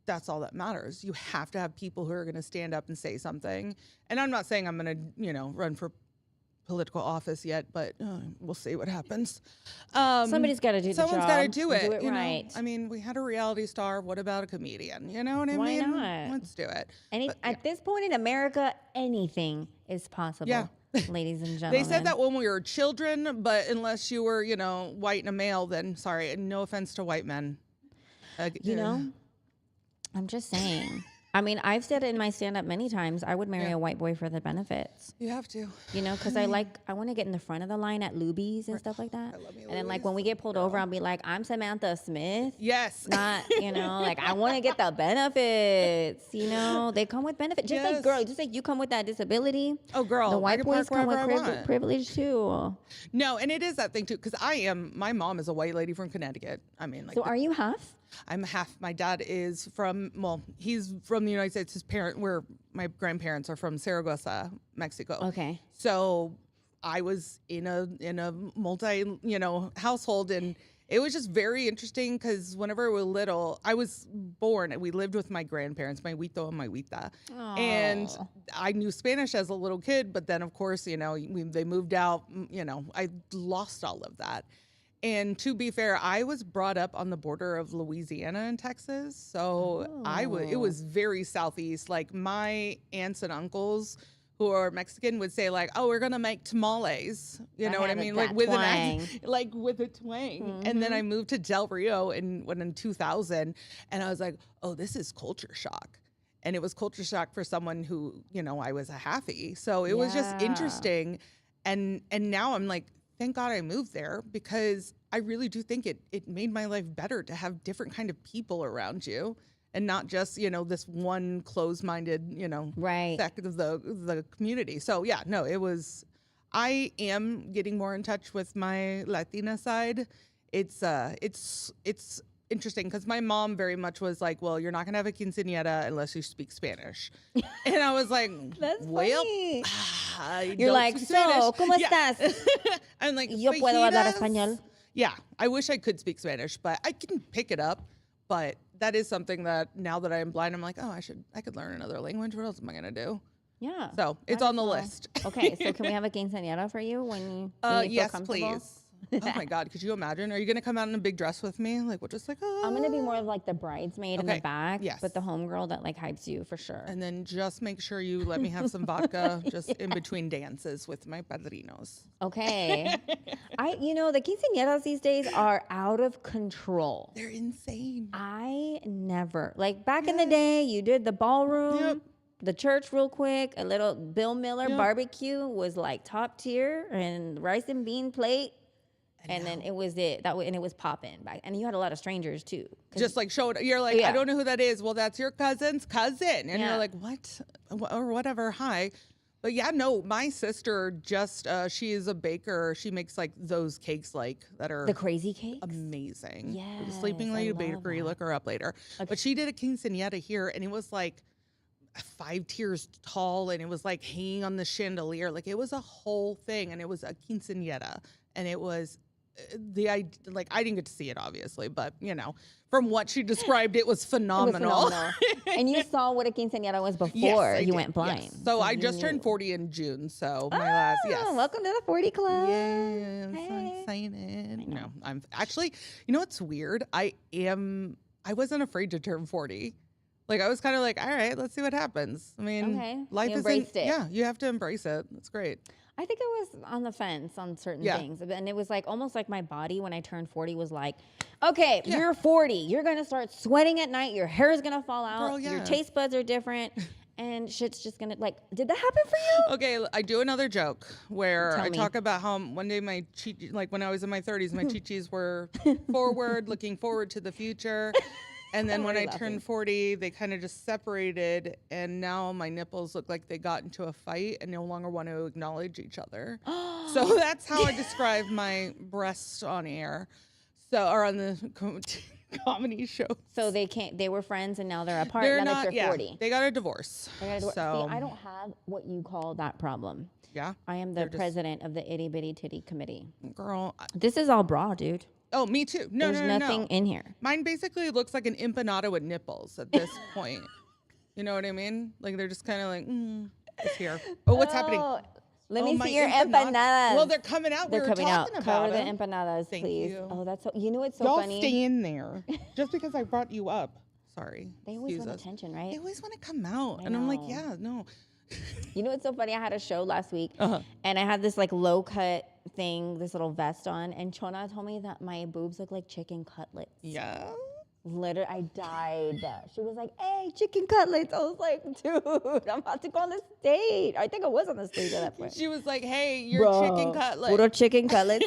that's all that matters. You have to have people who are going to stand up and say something. And I'm not saying I'm going to, you know, run for political office yet, but we'll see what happens. Somebody's got to do the job. Someone's got to do it. Do it right. Know? I mean, we had a reality star. What about a comedian? You know what I mean? Why not? Let's do it. At this point in America, anything is possible. Yeah. Ladies and gentlemen. They said that when we were children, but unless you were, you know, white and a male, then sorry, no offense to white men. You know, I'm just saying. I mean, I've said it in my stand-up many times. I would marry a white boy for the benefits. You have to. You know, because I want to get in the front of the line at Luby's and stuff like that. I love me and then, like, when we get pulled over, I'll be like, I'm Samantha Smith. Yes. Not, you know, like, I want to get the benefits. You know, they come with benefits. Just like, girl, just like you come with that disability. Oh, girl. The white boys come with privilege, too. No, and it is that thing, too, because my mom is a white lady from Connecticut. I mean, like. So are you half? I'm half. My dad is he's from the United States. My grandparents are from Zaragoza, Mexico. Okay. So I was in a multi, you know, household, and it was just very interesting because whenever we were little, I was born and we lived with my grandparents, my huito and my huita. Aww. And I knew Spanish as a little kid, but then of course, you know, they moved out, you know, I lost all of that. And to be fair, I was brought up on the border of Louisiana and Texas. So it was very southeast. Like my aunts and uncles who are Mexican would say like, "Oh, we're going to make tamales." You know what I mean? Like with an accent, like with a twang. And then I moved to Del Rio in 2000 and I was like, "Oh, this is culture shock." And it was culture shock for someone who, you know, I was a halfie. So it was just interesting. And now I'm like, thank God I moved there, because I really do think it made my life better to have different kind of people around you and not just, you know, this one closed-minded, you know, sect of the community. So yeah, no, I am getting more in touch with my Latina side. It's interesting because my mom very much was like, well, you're not going to have a quinceañera unless you speak Spanish. And I was like, that's well, funny. You're like, so, ¿cómo estás? I'm like, yo puedo hablar español. Yeah, I wish I could speak Spanish, but I can pick it up. But that is something that now that I am blind, I'm like, oh, I could learn another language. What else am I going to do? Yeah. So it's on the list. Okay, so can we have a quinceañera for you when you feel yes, comfortable? Please. Oh my God, could you imagine? Are you gonna come out in a big dress with me? Like, we're just like, oh. I'm gonna be more of like the bridesmaid in the back, yes, but the homegirl that like hypes you for sure. And then just make sure you let me have some vodka just in between dances with my padrinos. Okay. You know, the quinceañeras these days are out of control. They're insane. I never, like back in the day, you did the ballroom. The church real quick, a little Bill Miller barbecue was like top tier, and rice and bean plate. And then it was and it was popping back, and you had a lot of strangers too. Just like you're like, I don't know who that is. Well, that's your cousin's cousin, and you're like, what, or whatever. Hi, but yeah, no, my sister just she is a baker. She makes like those cakes like that are the crazy cakes, amazing. Yeah, the Sleeping Lady Bakery. Look her up later. Okay. But she did a quinceañera here, and it was like 5 tiers tall, and it was like hanging on the chandelier. Like it was a whole thing, and it was a quinceañera, and it was. I didn't get to see it obviously, but you know, from what she described, it was phenomenal. And you saw what a quinceañera was before you went blind. Yes. So I just turned 40 in June. So my last, welcome to the 40 club. Yeah, I'm so excited. No, I'm actually, you know what's weird? I wasn't afraid to turn 40. Like I was kind of like, all right, let's see what happens. I mean, life isn't. Yeah, you have to embrace it. That's great. I think I was on the fence on certain things. And it was like almost like my body when I turned 40 was like, okay, you're 40. You're going to start sweating at night. Your hair is going to fall out. Girl, your taste buds are different. And shit's just going to like, did that happen for you? Okay, I do another joke where I talk about how one day my like when I was in my 30s, my chichis were looking forward to the future. And then when I turned 40, they kind of just separated, and now my nipples look like they got into a fight and no longer want to acknowledge each other. So that's how I describe my breasts on air, or on the comedy show. So they were friends and now they're apart. Now that you're 40. They got a divorce. So see, I don't have what you call that problem. Yeah, I am the president of the Itty Bitty Titty Committee. Girl, this is all bra, dude. Oh, me too. No, There's nothing in here. Mine basically looks like an empanada with nipples at this point. You know what I mean? Like they're just kind of like, it's here. Oh, what's happening? Let me see your empanadas. Well, they're coming out. They're coming out. Cover the them. empanadas, Thank please. you. Oh, that's so. You know what's so Y'all funny? Stay in there. Just because I brought you up. Sorry. They always want attention, right? They always want to come out, and I'm like, yeah, no. You know what's so funny? I had a show last week, and I had this like low cut thing, this little vest on, and Chona told me that my boobs look like chicken cutlets. Yeah. Literally, I died. She was like, "Hey, chicken cutlets." I was like, "Dude, I'm about to go on the stage." I think I was on the stage at that point. She was like, "Hey, you're chicken cutlets." Little chicken cutlets.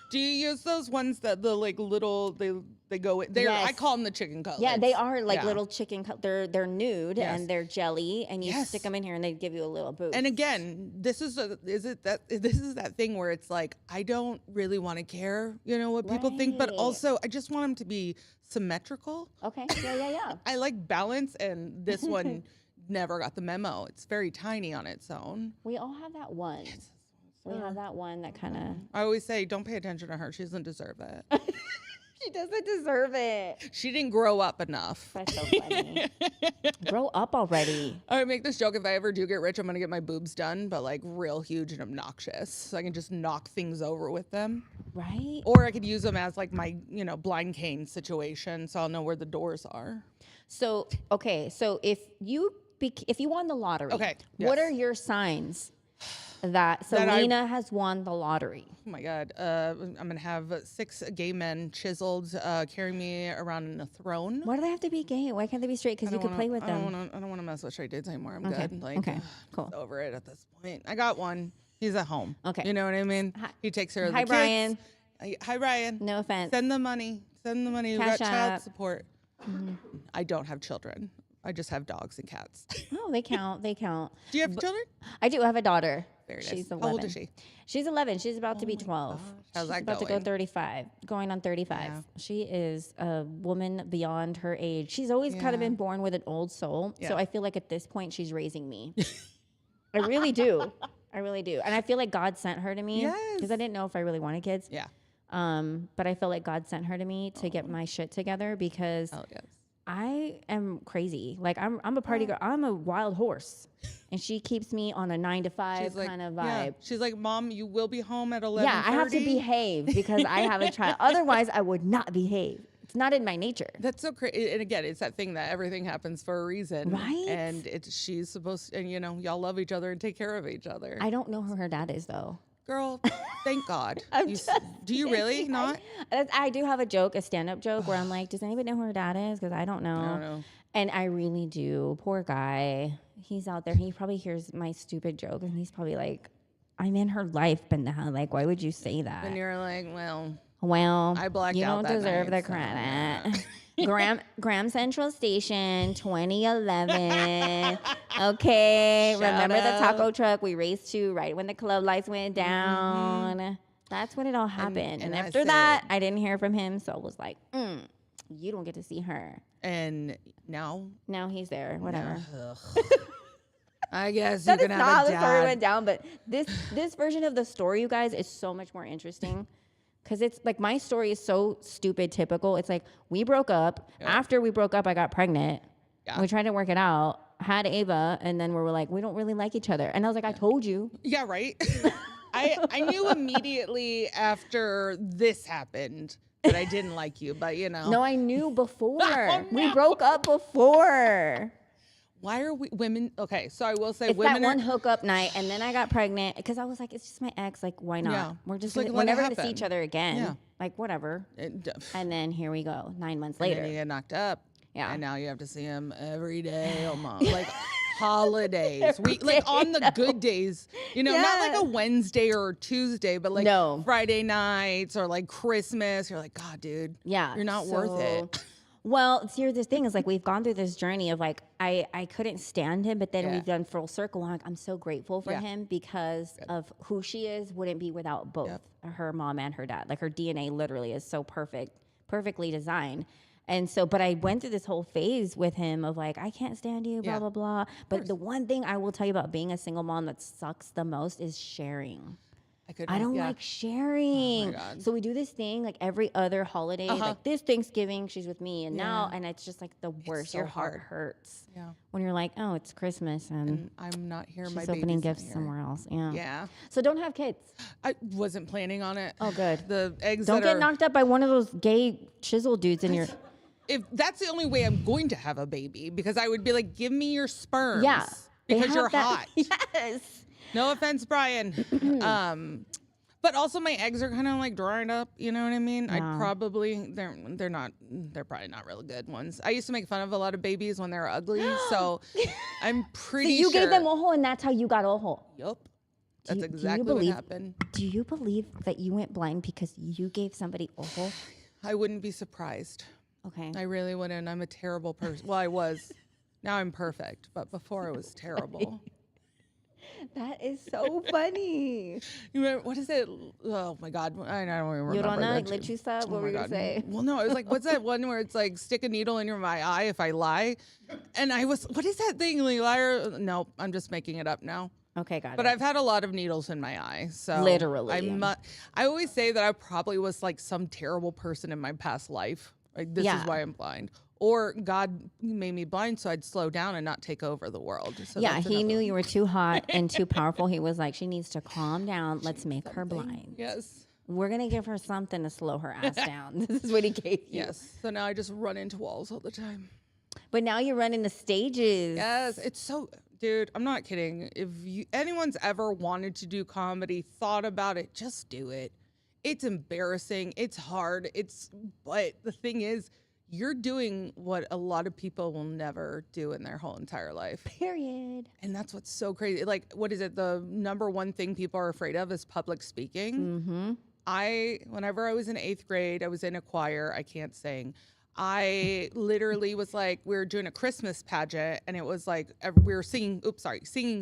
Do you use those ones that the like little they go with? I call them the chicken cutlets. Yeah, they are like little chicken they're nude and they're jelly, and you stick them in here and they give you a little boost. And again, this is that thing where it's like I don't really want to care, you know, what people think, but also I just want them to be symmetrical. Okay. Yeah. I like balance, and this one never got the memo. It's very tiny on its own. We all have that one. We have that one that kind of. I always say, don't pay attention to her. She doesn't deserve that. She doesn't deserve it. She didn't grow up enough. That's so funny. Grow up already. I make this joke, if I ever do get rich, I'm going to get my boobs done, but like real huge and obnoxious. So I can just knock things over with them. Right? Or I could use them as like my, blind cane situation. So I'll know where the doors are. So, okay. So if you won the lottery, Okay, what yes. are your signs that Selena has won the lottery? Oh my God. I'm going to have 6 gay men chiseled, carrying me around in a throne. Why do they have to be gay? Why can't they be straight? Because you could play with them. I don't want to mess with straight dudes anymore. I'm Okay, good. Like, okay, cool. Over it at this point. I got one. He's at home. Okay. You know what I mean? He takes care of the Hi, kids. Brian. Hi, Brian. No offense. Send the money. Send the money. We Cash got child App. support. I don't have children. I just have dogs and cats. Oh, they count. They count. Do you have children? I do. I have a daughter. Very nice. She's 11. How old is she? She's 11. She's about to be 12. gosh. How's She's that about to go going? 35. Going on 35. Yeah. She is a woman beyond her age. She's always kind of Yeah. been born with an old soul. Yeah. So I feel like at this point she's raising me. I really do. I really do. And I feel like God sent her to me because I didn't know if I really wanted kids. Yeah. But I feel like God sent her to me to get my shit together because Oh, yes. I am crazy. Like I'm a party girl. I'm a wild horse, and she keeps me on a 9 to 5 kind of vibe. Yeah. She's like, Mom, you will be home at 11:30. Yeah, I have to behave because I have a child. Otherwise, I would not behave. It's not in my nature. That's so crazy. And again, it's that thing that everything happens for a reason. Right? And she's supposed to, and y'all love each other and take care of each other. I don't know who her dad is, though. Girl, thank God. I'm Do you really kidding. not? I do have a joke, a stand-up joke, where I'm like, does anybody know who her dad is? Because I don't know. I don't know. And I really do. Poor guy. He's out there. He probably hears my stupid joke, and he's probably like, I'm in her life, but now, like, why would you say that? And you're like, well, Well, I blacked you out don't that deserve night, the so, credit. Graham Central Station, 2011. Okay, Shout remember the out. taco truck we raced to right when the club lights went down? Mm-hmm. That's when it all happened. And and I after said- that, I didn't hear from him, so I was like, you don't get to see her. and now, Now he's there, whatever. ugh. I guess That you is can not how have a the story dad. went down, but this version of the story, you guys, is so much more interesting. Because it's like my story is so stupid, typical. It's like we broke up. Yeah. After we broke up, I got pregnant. Yeah. We tried to work it out, had Ava, and then we were like, we don't really like each other. And I was like, I told you. Yeah, right. I knew immediately after this happened that I didn't like you, but No, I knew before. Oh, We no. broke up before. Why are we women? Okay, so I will say It's women that one are. hookup night, and then I got pregnant because I was like, it's just my ex. Like, why not? Yeah. We're just Just, like, we're let it never gonna see happen. each other again. Yeah. Like, whatever. And And then here we go, 9 months then later. you get knocked up. Yeah. And now you have to see him every day, almost like holidays. We like on the good days, not like Yeah. a Wednesday or a Tuesday, but like No. Friday nights or like Christmas. You're like, God, dude, Yeah. you're not worth it. Well, here's the thing is like we've gone through this journey of like I couldn't stand him, but then Yeah. we've done full circle. I'm like, I'm so grateful for Yeah. him because of who she is, wouldn't be without both her mom and her dad. Like her DNA literally is so perfectly designed. And so, but I went through this whole phase with him of like, I can't stand you, blah, Yeah. blah, blah. But the one thing I will tell you about being a single mom that sucks the most is sharing. I don't like sharing. God. So we do this thing like every other holiday, like this Thanksgiving, she's with me, and now, and it's just like the worst. so Your heart hard. hurts Yeah. when you're like, oh, it's Christmas and And I'm not here. My she's opening baby's not gifts here. somewhere else. Yeah. Yeah. So don't have kids. I wasn't planning on it. Oh, good. The eggs Don't that get are, knocked up by one of those gay chisel dudes in your. if that's the only way I'm going to have a baby, because I would be like, give me your sperms. Yeah. They Because have you're that- hot. Yes. No offense, Brian. But also my eggs are kind of like drying up. You know what I mean? I'd probably they're probably not really good ones. I used to make fun of a lot of babies when they were ugly, so I'm So pretty you sure. gave them ojo, and that's how you got ojo. Yup. Do That's you- do you exactly what believe- happened. Do you believe that you went blind because you gave somebody ojo? I wouldn't be surprised. Okay. I really wouldn't. I'm a terrible person. Well, I was. Now I'm perfect, but before I was terrible. That is so funny. You remember, what is it? Oh my God. I don't even remember. Llorona, that too. lechuza, Oh what were my you going to God. say? Well, no, it was like, what's that one where it's like stick a needle in my eye if I lie? And I was, what is that thing, liar? No, I'm just making it up now. Okay, got But it. I've had a lot of needles in my eye. So Literally. I always say that I probably was like some terrible person in my past life. Like this Yeah. is why I'm blind. Or God made me blind so I'd slow down and not take over the world. So yeah, that's he another knew one. you were too hot and too powerful. He was like, she needs to calm down. Let's make her blind. Yes. We're going to give her something to slow her ass down. This is what he gave you. Yes. So now I just run into walls all the time. But now you're running the stages. Yes. It's so, dude, I'm not kidding. If anyone's ever wanted to do comedy, thought about it, just do it. It's embarrassing. It's hard. But the thing is, you're doing what a lot of people will never do in their whole entire life. Period. And that's what's so crazy. Like, what is it? The number one thing people are afraid of is public speaking. Mm-hmm. Whenever I was in 8th grade, I was in a choir. I can't sing. I literally was like, we were doing a Christmas pageant and it was like, we were singing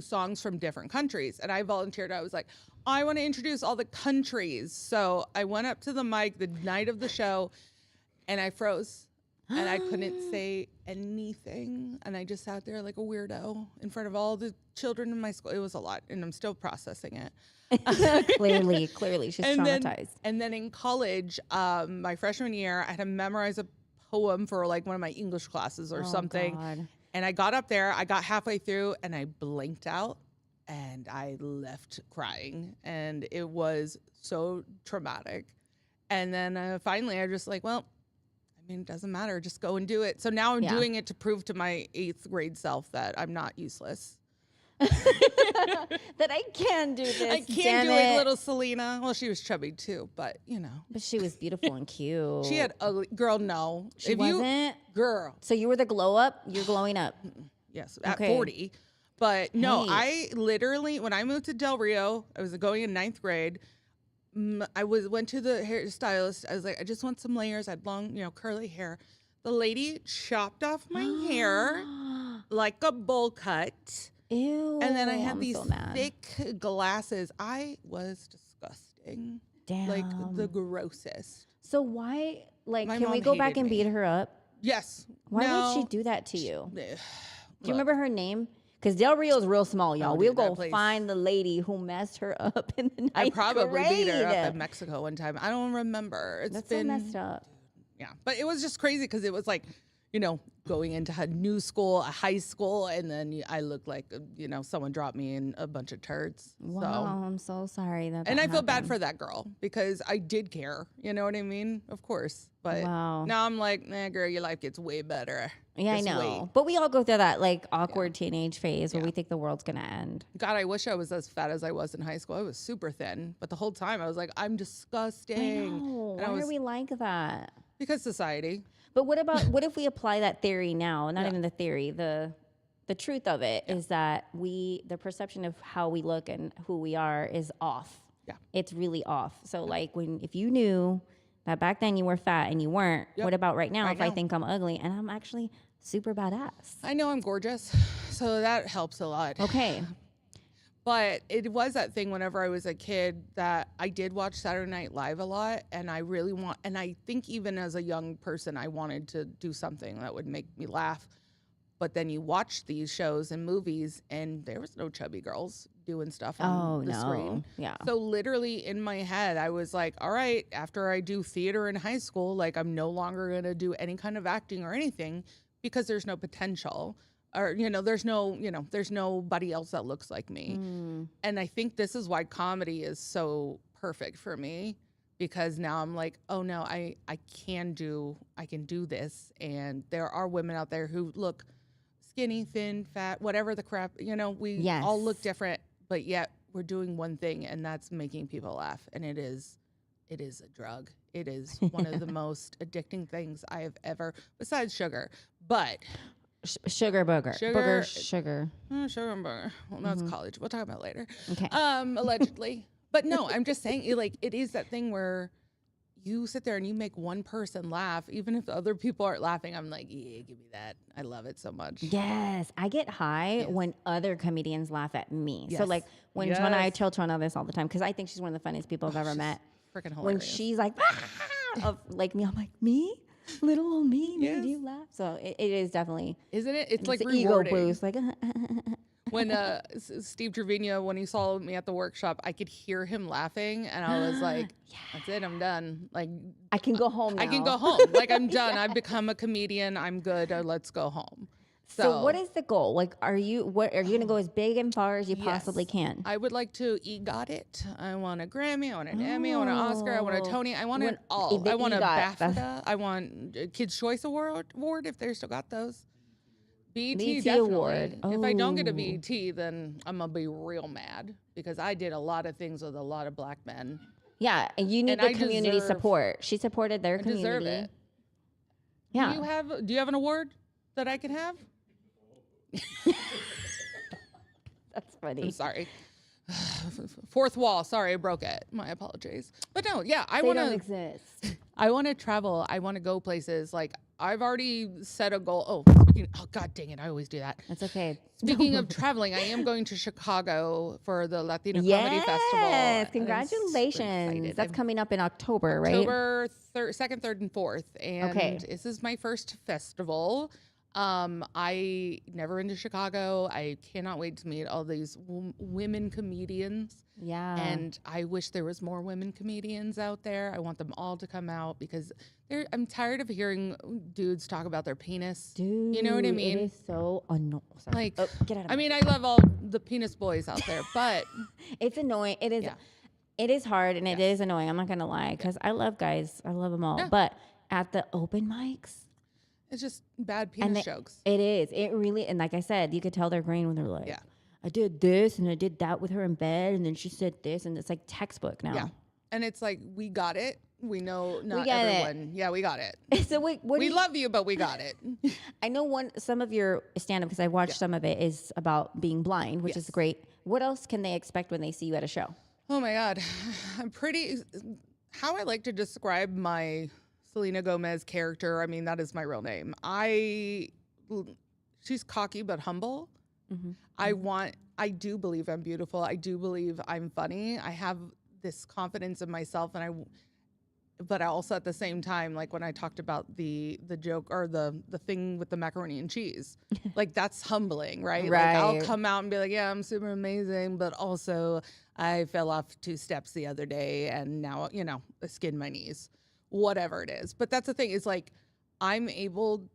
songs from different countries. And I volunteered. I was like, I want to introduce all the countries. So I went up to the mic the night of the show and I froze and I couldn't say anything. And I just sat there like a weirdo in front of all the children in my school. It was a lot and I'm still processing it. Clearly, she's traumatized. And then in college, my freshman year, I had to memorize a poem for like one of my English classes or something. God. And I got up there, I got halfway through and I blinked out and I left crying. And it was so traumatic. And then finally I just like, well, I mean, it doesn't matter. Just go and do it. So now I'm doing it to prove to my 8th grade self that I'm not useless. That I can do this. I can't do like little Selena. Well, she was chubby too, but you know. But she was beautiful and cute. She had ugly girl. No, She wasn't. Girl. So you were the glow up. You're glowing up. Yes, at Okay. 40. But no, Hey. I literally when I moved to Del Rio, I was going in 9th grade. I went to the hairstylist. I was like, I just want some layers. I had long, curly hair. The lady chopped off my hair like a bowl cut. Ew. And then I had I'm these so mad. thick glasses. I was disgusting. Damn. Like the grossest. So why? Like, My can we mom go back hated and me. beat her up? Yes. Why No. would she do that to you? Ugh. Do you remember her name? Because Del Rio is real small, y'all. Oh, We'll dude, that go place- find the lady who messed her up in the ninth I probably beat her up grade. in Mexico one time. I don't remember. It's That's been so messed up. Yeah, but it was just crazy because it was like, going into a new school, a high school, and then I looked like, someone dropped me in a bunch of turds. Wow, So, I'm so sorry that. and I feel bad happened. for that girl because I did care. You know what I mean? Of course. But Wow. now I'm like, nah, girl, your life gets way better. Yeah, Just I know. wait. But we all go through that like awkward teenage phase where we think the world's gonna end. God, I wish I was as fat as I was in high school. I was super thin, but the whole time I was like, I'm disgusting. I know. And I Why was- are we like that? Because society. But what if we apply that theory now? Not even the theory, the truth of it is that the perception of how we look and who we are is off. Yeah. It's really off. So like if you knew that back then you were fat and you weren't, what about right now Right if I now. think I'm ugly and I'm actually super badass? I know I'm gorgeous, so that helps a lot. Okay. But it was that thing whenever I was a kid that I did watch Saturday Night Live a lot, and I really and I think even as a young person, I wanted to do something that would make me laugh. But then you watch these shows and movies, and there was no chubby girls doing stuff on the screen. Yeah. So literally in my head, I was like, all right, after I do theater in high school, like I'm no longer going to do any kind of acting or anything because there's no potential. Or, there's nobody else that looks like me. And I think this is why comedy is so perfect for me because now I'm like, oh no, I can do this. And there are women out there who look skinny, thin, fat, whatever the crap, we all look different, but yet we're doing one thing and that's making people laugh. And it is a drug. It is one of the most addicting things I have ever, besides sugar, but Sugar booger. Sugar- Booger sugar. sugar and burger. Well, that's college. We'll talk about it later. Okay. Allegedly. But no, I'm just saying, it is that thing where you sit there and you make one person laugh, even if other people aren't laughing. I'm like, yeah, give me that. I love it so much. Yes, I get high when other comedians laugh at me. So Yes. like when Twana, I Yes. tell Twana this all the time because I think she's one of the funniest people I've ever met. Freaking hilarious. When she's like, like me, I'm like, me? Little old me made Yes. you laugh. So it is definitely Isn't it? It's like an ego rewarding. boost. Like, when Steve Trevino, when he saw me at the workshop, I could hear him laughing, and I was like, "That's it, I'm done. Like, I can go home now. I can go home. Like, I'm done. I've become a comedian. I'm good. Let's go home." So what is the goal? Like, are you gonna go as big and far as you possibly can? I would like to EGOT it. I want a Grammy. I want an Emmy. I want an Oscar. I want a Tony. I want it all. I want a BAFTA. I want a Kids' Choice Award if they still got those. BET definitely. Award. If I don't get a BET, then I'm gonna be real mad because I did a lot of things with a lot of black men. Yeah, and you need the community support. She supported their community. Deserve it. Yeah. Do you have an award that I can have? That's funny. I'm sorry. Fourth wall. Sorry, I broke it. My apologies. But no, yeah, I want to exist. I want to travel. I want to go places. Like, I've already set a goal. Oh, God dang it. I always do that. That's okay. Speaking of traveling, I am going to Chicago for the Latino Comedy Festival. Yes, congratulations. That's coming up in October, right? October 2nd, 3rd, and 4th. And this is my first festival. I never been to Chicago. I cannot wait to meet all these women comedians. Yeah. And I wish there was more women comedians out there. I want them all to come out because I'm tired of hearing dudes talk about their penis. Dude, you know what I mean? It is so annoying. Like, get out of I mean, I love all the penis boys out there, but it's annoying. It is. Yeah. It is hard and it is annoying. I'm not gonna lie because I love guys. I love them all. Yeah. But at the open mics. It's just bad penis jokes. It is. It really, and like I said, you could tell they're green when they're like, I did this and I did that with her in bed and then she said this and it's like textbook now. Yeah. And it's like, we got it. We know not everyone. Yeah, we got it. So we love you, but we got it. I know some of your stand-up, because I watched some of it, is about being blind, which is great. What else can they expect when they see you at a show? Oh my God. How I like to describe my Selena Gomez character, I mean, that is my real name. She's cocky but humble. Mm-hmm. I do believe I'm beautiful. I do believe I'm funny. I have this confidence in myself, but I also at the same time, like when I talked about the joke or the thing with the macaroni and cheese, like that's humbling, right? Like I'll come out and be like, yeah, I'm super amazing, but also I fell off 2 steps the other day and now, I skinned my knees. Whatever it is. But that's the thing, is like I'm able,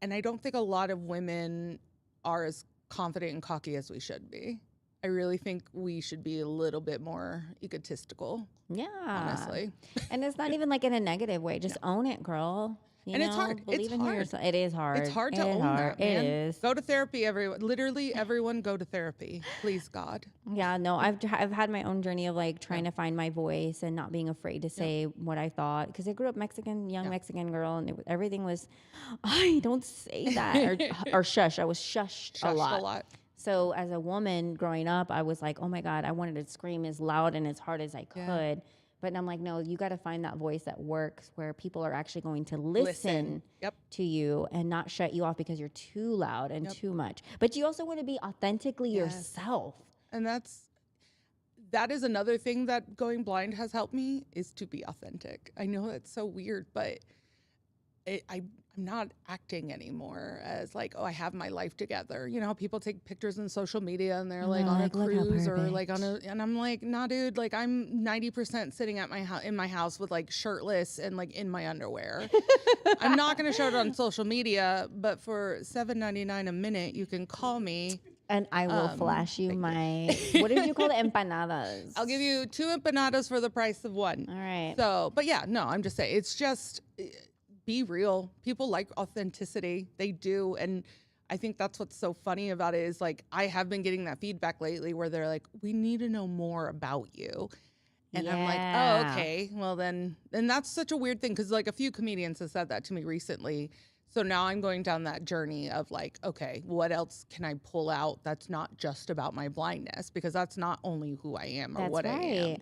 and I don't think a lot of women are as confident and cocky as we should be. I really think we should be a little bit more egotistical. Yeah. Honestly. And it's not even like in a negative way. Just own it, girl. And it's hard. Believe in yourself. It is hard. It's hard to own that, man. It is. Go to therapy, everyone. Literally, everyone go to therapy. Please, God. Yeah, no, I've had my own journey of like trying to find my voice and not being afraid to say what I thought. Because I grew up young Mexican girl, and everything was, don't say that. or shush. I was shushed a lot. So as a woman growing up, I was like, oh my God, I wanted to scream as loud and as hard as I could. Yeah. But I'm like, no, you got to find that voice that works where people are actually going to listen to you and not shut you off because you're too loud and too much. But you also want to be authentically yourself. And that is another thing that going blind has helped me, is to be authentic. I know that's so weird, but I'm not acting anymore as like, oh, I have my life together. You know how people take pictures on social media and they're like on a cruise or like and I'm like, nah, dude, like I'm 90% sitting at in my house with like shirtless and like in my underwear. I'm not going to show it on social media, but for $7.99 a minute, you can call me. And I will flash you my, what did you call it? Empanadas. I'll give you 2 empanadas for the price of 1. All right. So, but yeah, no, I'm just saying, it's just, be real. People like authenticity. They do. And I think that's what's so funny about it, is like, I have been getting that feedback lately where they're like, we need to know more about you. And I'm like, oh, okay. Well, then that's such a weird thing. Cause like a few comedians have said that to me recently. So now I'm going down that journey of like, okay, what else can I pull out that's not just about my blindness? Because that's not only who I am or what I am.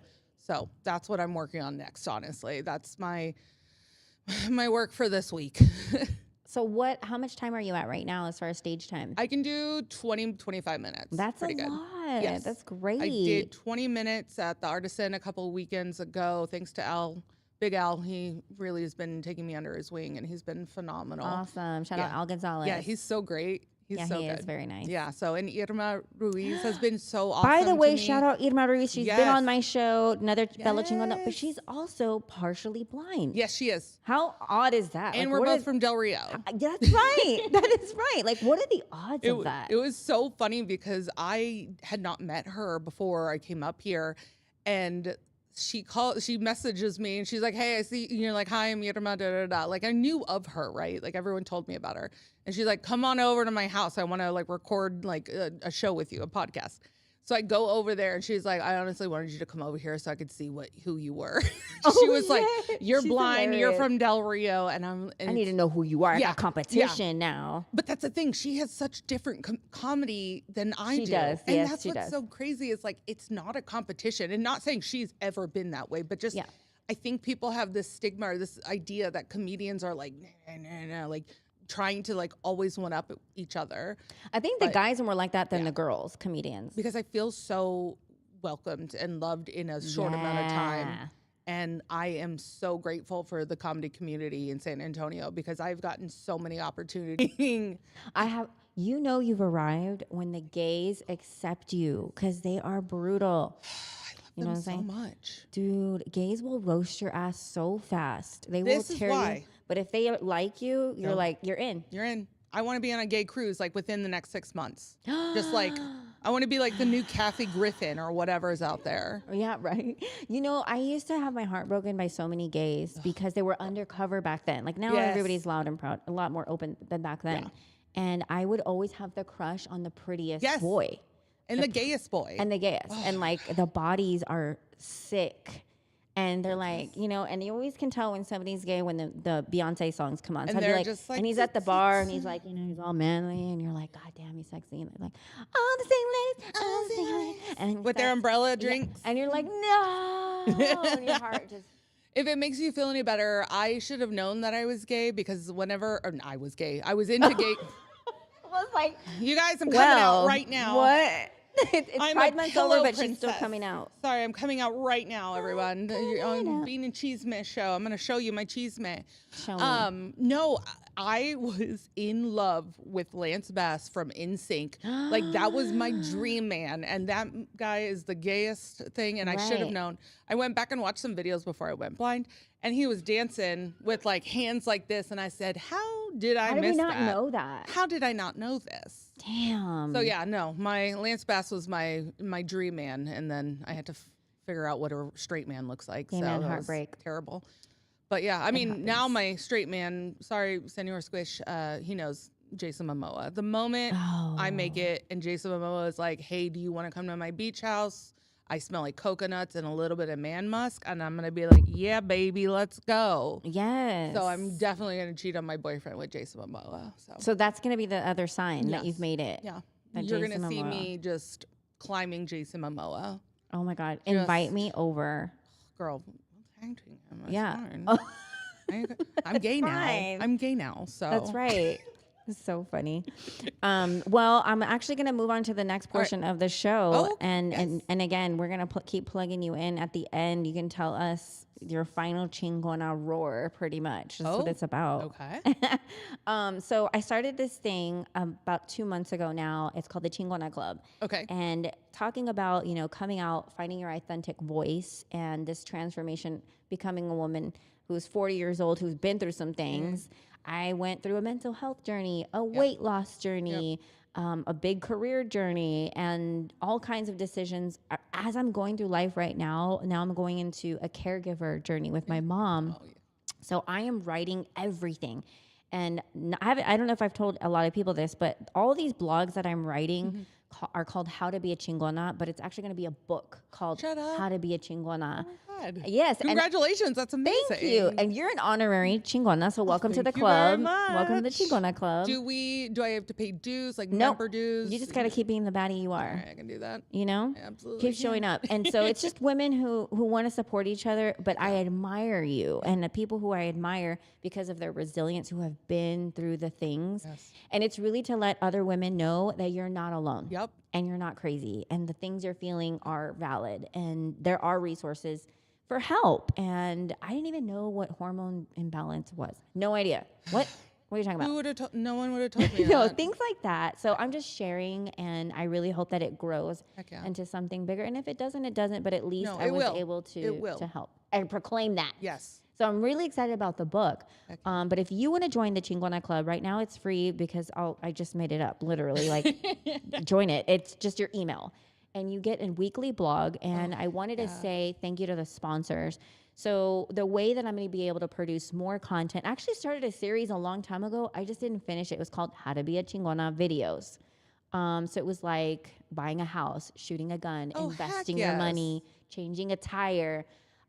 So that's what I'm working on next, honestly. That's my work for this week. So how much time are you at right now as far as stage time? I can do 20-25 minutes. That's pretty good. Yes. That's great. I did 20 minutes at the Artisan a couple of weekends ago, thanks to Al. Big Al, he really has been taking me under his wing, and he's been phenomenal. Awesome. Shout out Al Gonzalez. Yeah, he's so great. He's Yeah, so he good. is very nice. Yeah. So, and Irma Ruiz has been so awesome. By the way, to me. shout out Irma Ruiz. She's been on my show, another fellow chingona, but Yes. she's also partially blind. Yes, she is. How odd is that? And Like, we're both from Del Rio. That's right. That is right. Like, what are the odds of that? It was so funny because I had not met her before I came up here, and she messages me and she's like, hey, I see you're like, hi, I'm Irma, da da da. Like, I knew of her, right? Like, everyone told me about her, and she's like, come on over to my house, I want to like record like a show with you, a podcast. So I go over there and she's like, I honestly wanted you to come over here so I could see who you were. She was like, you're She's blind, hilarious. you're from Del Rio. And I need to know who you are. I Yeah, got competition now. But that's the thing. She has such different comedy than I do. She does. And Yes, that's she what's does. so crazy is like, it's not a competition. And not saying she's ever been that way, but just, I think people have this stigma or this idea that comedians are like, nah, like trying to like always one up each other. I think the guys are more like that than the girls, comedians. Because I feel so welcomed and loved in a short amount of time. And I am so grateful for the comedy community in San Antonio because I've gotten so many opportunities. You've arrived when the gays accept you because they are brutal. You know what I'm saying? So much. Dude, gays will roast your ass so fast. They will This is tear why. you. But if they like you, you're like, you're in. You're in. I want to be on a gay cruise like within the next 6 months. Just like, I want to be like the new Kathy Griffin or whatever's out there. Yeah, right. You know, I used to have my heart broken by so many gays because they were undercover back then. Like now everybody's loud and proud, a lot more open than back then. Yeah. And I would always have the crush on the prettiest boy. And the gayest boy. And the gayest. And like the bodies are sick. And they're like, you know, and you always can tell when somebody's gay when the Beyonce songs come on. So and they're just like, and he's at the bar and he's like, you know, he's all manly and you're like, God damn, he's sexy. And they're like, all the same ladies. And with their umbrella drinks. Yeah. And you're like, no. And your heart just. If it makes you feel any better, I should have known that I was gay because I was gay. I was into gay. I was like, you guys, I'm coming out right now. What? It's I'm Pride Month's over, but princess. she's still coming out. Sorry, I'm coming out right now, everyone. You're on Bean and Chisme show. I'm going to show you my Chisme. Show me. No, I was in love with Lance Bass from NSYNC. Like, that was my dream man. And that guy is the gayest thing, and I should have known. I went back and watched some videos before I went blind, and he was dancing with, like, hands like this, and I said, how did I miss that? How did we not know that? How did I not know this? Damn. So yeah, no, my Lance Bass was my dream man, and then I had to figure out what a straight man looks like. Yeah, so man, that heartbreak. was terrible. But yeah, I mean, now my straight man, sorry, Senor Squish, he knows Jason Momoa. The moment I make it and Jason Momoa is like, hey, do you want to come to my beach house? I smell like coconuts and a little bit of man musk, and I'm gonna be like, yeah, baby, let's go. Yes. So I'm definitely gonna cheat on my boyfriend with Jason Momoa. So that's gonna be the other sign that you've made it. Yeah. That You're Jason gonna see Momoa. me just climbing Jason Momoa. Oh my God! Invite me over, girl. Hang to him. That's yeah. fine. I'm gay now. Fine. I'm gay now. So that's right. It's so funny. Well, I'm actually going to move on to the next portion of the show. And again, we're going to keep plugging you in at the end. You can tell us your final chingona roar, pretty much. That's what it's about. Okay. So I started this thing about 2 months ago now. It's called the Chingona Club. Okay. And talking about, you know, coming out, finding your authentic voice and this transformation, becoming a woman who's 40 years old, who's been through some things. I went through a mental health journey, a weight loss journey, a big career journey, and all kinds of decisions. As I'm going through life right now, I'm going into a caregiver journey with my mom. Oh, yeah. So I am writing everything. And I don't know if I've told a lot of people this, but all these blogs that I'm writing are called How to Be a Chingona, but it's actually going to be a book called How to Be a Chingona. Oh my God. Yes. Congratulations. That's amazing. Thank you. And you're an honorary Chingona, so welcome to the club. Welcome to the Chingona Club. Do I have to pay dues, like nope. member dues? You just got to keep being the baddie you are. All right, I can do that. You know? I absolutely. Keep showing up. And so it's just women who want to support each other, but I admire you and the people who I admire because of their resilience, who have been through the things. Yes. And it's really to let other women know that you're not alone. Yep. And you're not crazy. And the things you're feeling are valid. And there are resources for help. And I didn't even know what hormone imbalance was. No idea. What? What are you talking about? Who would have? No one would have told me No, that. things like that. So I'm just sharing, and I really hope that it grows Heck yeah. into something bigger. And if it doesn't, it doesn't. But at least No, I it was will. able It will. to help and proclaim that. Yes. So I'm really excited about the book. Heck yeah. But if you want to join the Chingona Club right now, it's free because I just made it up, literally. Like, join it. It's just your email, and you get a weekly blog. And I wanted to say thank you to the sponsors. So the way that I'm going to be able to produce more content, I actually started a series a long time ago. I just didn't finish it. It was called How to Be a Chingona Videos. So it was like buying a house, shooting a gun, investing your money, changing a tire.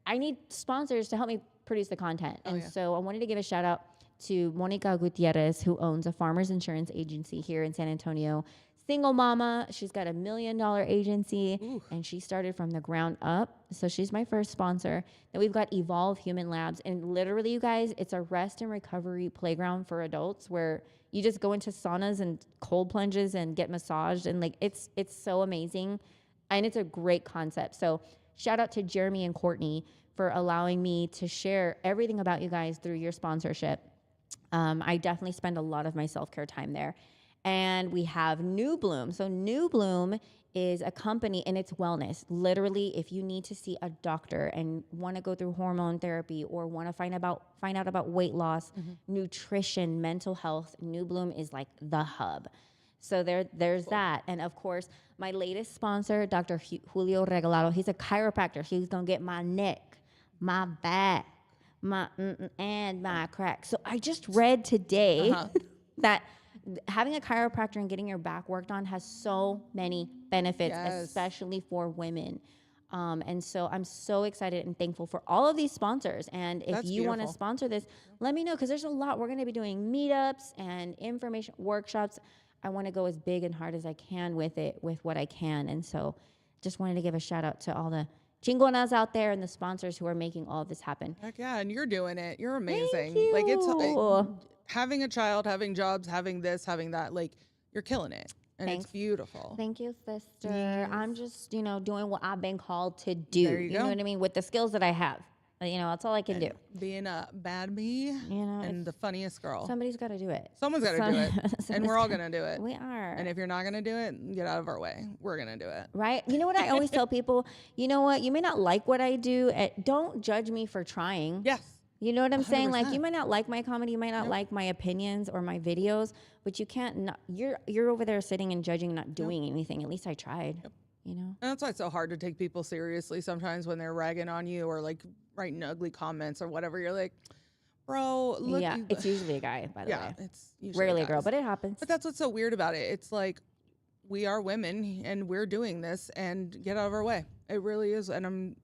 I need sponsors to help me produce the content. And so I wanted to give a shout out to Monica Gutierrez, who owns a farmer's insurance agency here in San Antonio. Single mama. She's got $1 million agency. Ooh. And she started from the ground up. So she's my first sponsor. Then we've got Evolve Human Labs. And literally, you guys, it's a rest and recovery playground for adults where you just go into saunas and cold plunges and get massaged. And like, it's so amazing. And it's a great concept. So shout out to Jeremy and Courtney for allowing me to share everything about you guys through your sponsorship. I definitely spend a lot of my self-care time there. And we have New Bloom. So New Bloom is a company, and it's wellness. Literally, if you need to see a doctor and want to go through hormone therapy or want to find out about weight loss, nutrition, mental health, New Bloom is like the hub. So there's that. And of course, my latest sponsor, Dr. Julio Regalado, he's a chiropractor. He's going to get my neck, my back, and my crack. So I just read today that having a chiropractor and getting your back worked on has so many benefits, especially for women. And so I'm so excited and thankful for all of these sponsors. And if you want to sponsor this, let me know, because there's a lot. We're going to be doing meetups and information workshops. I want to go as big and hard as I can with it, with what I can. And so just wanted to give a shout out to all the chingonas out there and the sponsors who are making all of this happen. Heck yeah, and you're doing it. You're amazing. Thank you. Like, it's having a child, having jobs, having this, having that, like, you're killing it. And Thanks. It's beautiful. Thank you, sister. Yes. I'm just, doing what I've been called to do. There you go. Know what I mean? With the skills that I have. That's all I can do. Being a bad me and the funniest girl. Somebody's got to do it. Someone's got to do it. And we're all going to do it. We are. And if you're not going to do it, get out of our way. We're going to do it. Right? You know what I always tell people? You know what? You may not like what I do. Don't judge me for trying. Yes. You know what I'm 100%. saying? Like, you might not like my comedy, you might not like my opinions or my videos, but you can't. You're over there sitting and judging, not doing anything. At least I tried. Yep. And that's why it's so hard to take people seriously sometimes when they're ragging on you or like writing ugly comments or whatever. You're like, bro, look. Yeah, it's usually a guy, by the way. It's usually rarely a girl, but it happens. But that's what's so weird about it. It's like, we are women and we're doing this, and get out of our way. It really is. And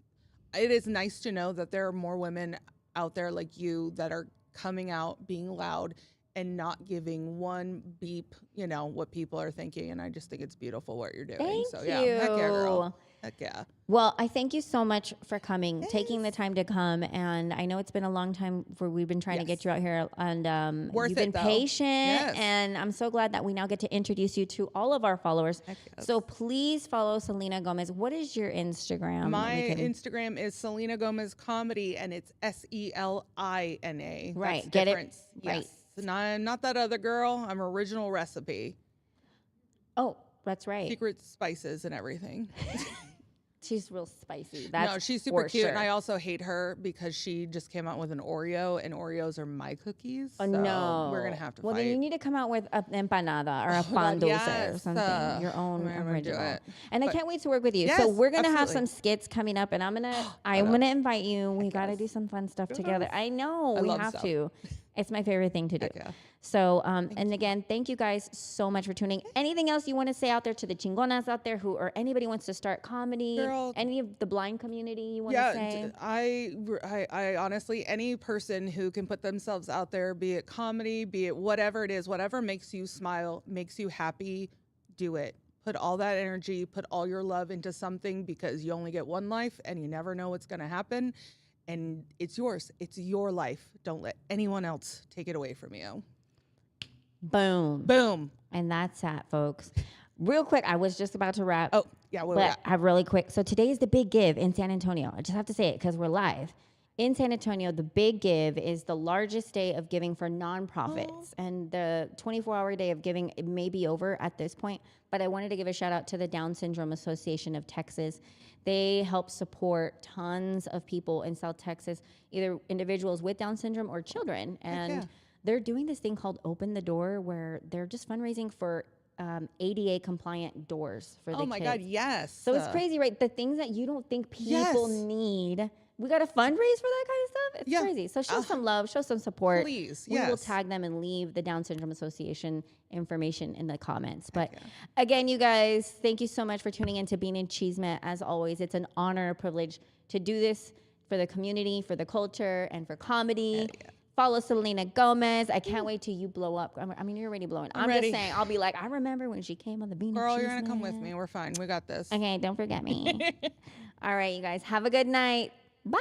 it is nice to know that there are more women out there like you that are coming out, being loud, and not giving one beep, what people are thinking. And I just think it's beautiful what you're doing. Thank so you. yeah, heck yeah, girl. Heck yeah. Well, I thank you so much for coming, taking the time to come. And I know it's been a long time we've been trying to get you out here, and Worth you've been it, though. patient. Yes. And I'm so glad that we now get to introduce you to all of our followers. Heck yes. So please follow Selena Gomez. What is your Instagram? My Instagram is Selena Gomez Comedy, and it's SELINA. Right. That's Get difference. it? Yes. Right. And I'm not that other girl. I'm original recipe. Oh, that's right. Secret spices and everything. She's real spicy. That's no, she's super cute. Sure. And I also hate her because she just came out with an Oreo, and Oreos are my cookies. Oh, so no. We're going to have to Well, fight. then you need to come out with an empanada or a pan dulce or something. Your own original. And I can't wait to work with you. Yes, so we're going to have absolutely. some skits coming up, and I'm going to invite you. We got to do some fun stuff together. I know. We have to. It's my favorite thing to do. Yeah. So, and again, thank you guys so much for tuning. Anything else you want to say out there to the chingonas out there or anybody wants to start comedy? Girl, any of the blind community you want to say? I honestly, any person who can put themselves out there, be it comedy, be it whatever it is, whatever makes you smile, makes you happy, do it. Put all that energy, put all your love into something, because you only get one life and you never know what's going to happen. And it's yours. It's your life. Don't let anyone else take it away from you. Boom. Boom. And that's that, folks. Real quick, I was just about to wrap. Oh, yeah. But I have really quick. So today is the big give in San Antonio. I just have to say it because we're live. in San Antonio, the Big Give is the largest day of giving for nonprofits. And the 24-hour day of giving, it may be over at this point, but I wanted to give a shout out to the Down Syndrome Association of Texas. They help support tons of people in South Texas, either individuals with Down syndrome or children. And they're doing this thing called Open the Door, where they're just fundraising for ADA compliant doors for the kids. Oh my God, yes. So it's crazy, right? The things that you don't think people need, we got to fundraise for that kind of stuff. It's crazy. So show some love, show some support. Please, We will tag them and leave the Down Syndrome Association information in the comments. But again, you guys, thank you so much for tuning in to Bean and Chisme. As always, it's an honor, a privilege to do this for the community, for the culture, and for comedy. Follow Selena Gomez. I can't wait till you blow up. I mean, you're already blowing. I'm just saying, I'll be like, I remember when she came on the Bean and Chisme. Girl, you're going to come with me. We're fine. We got this. Okay, don't forget me. All right, you guys, have a good night. Bye.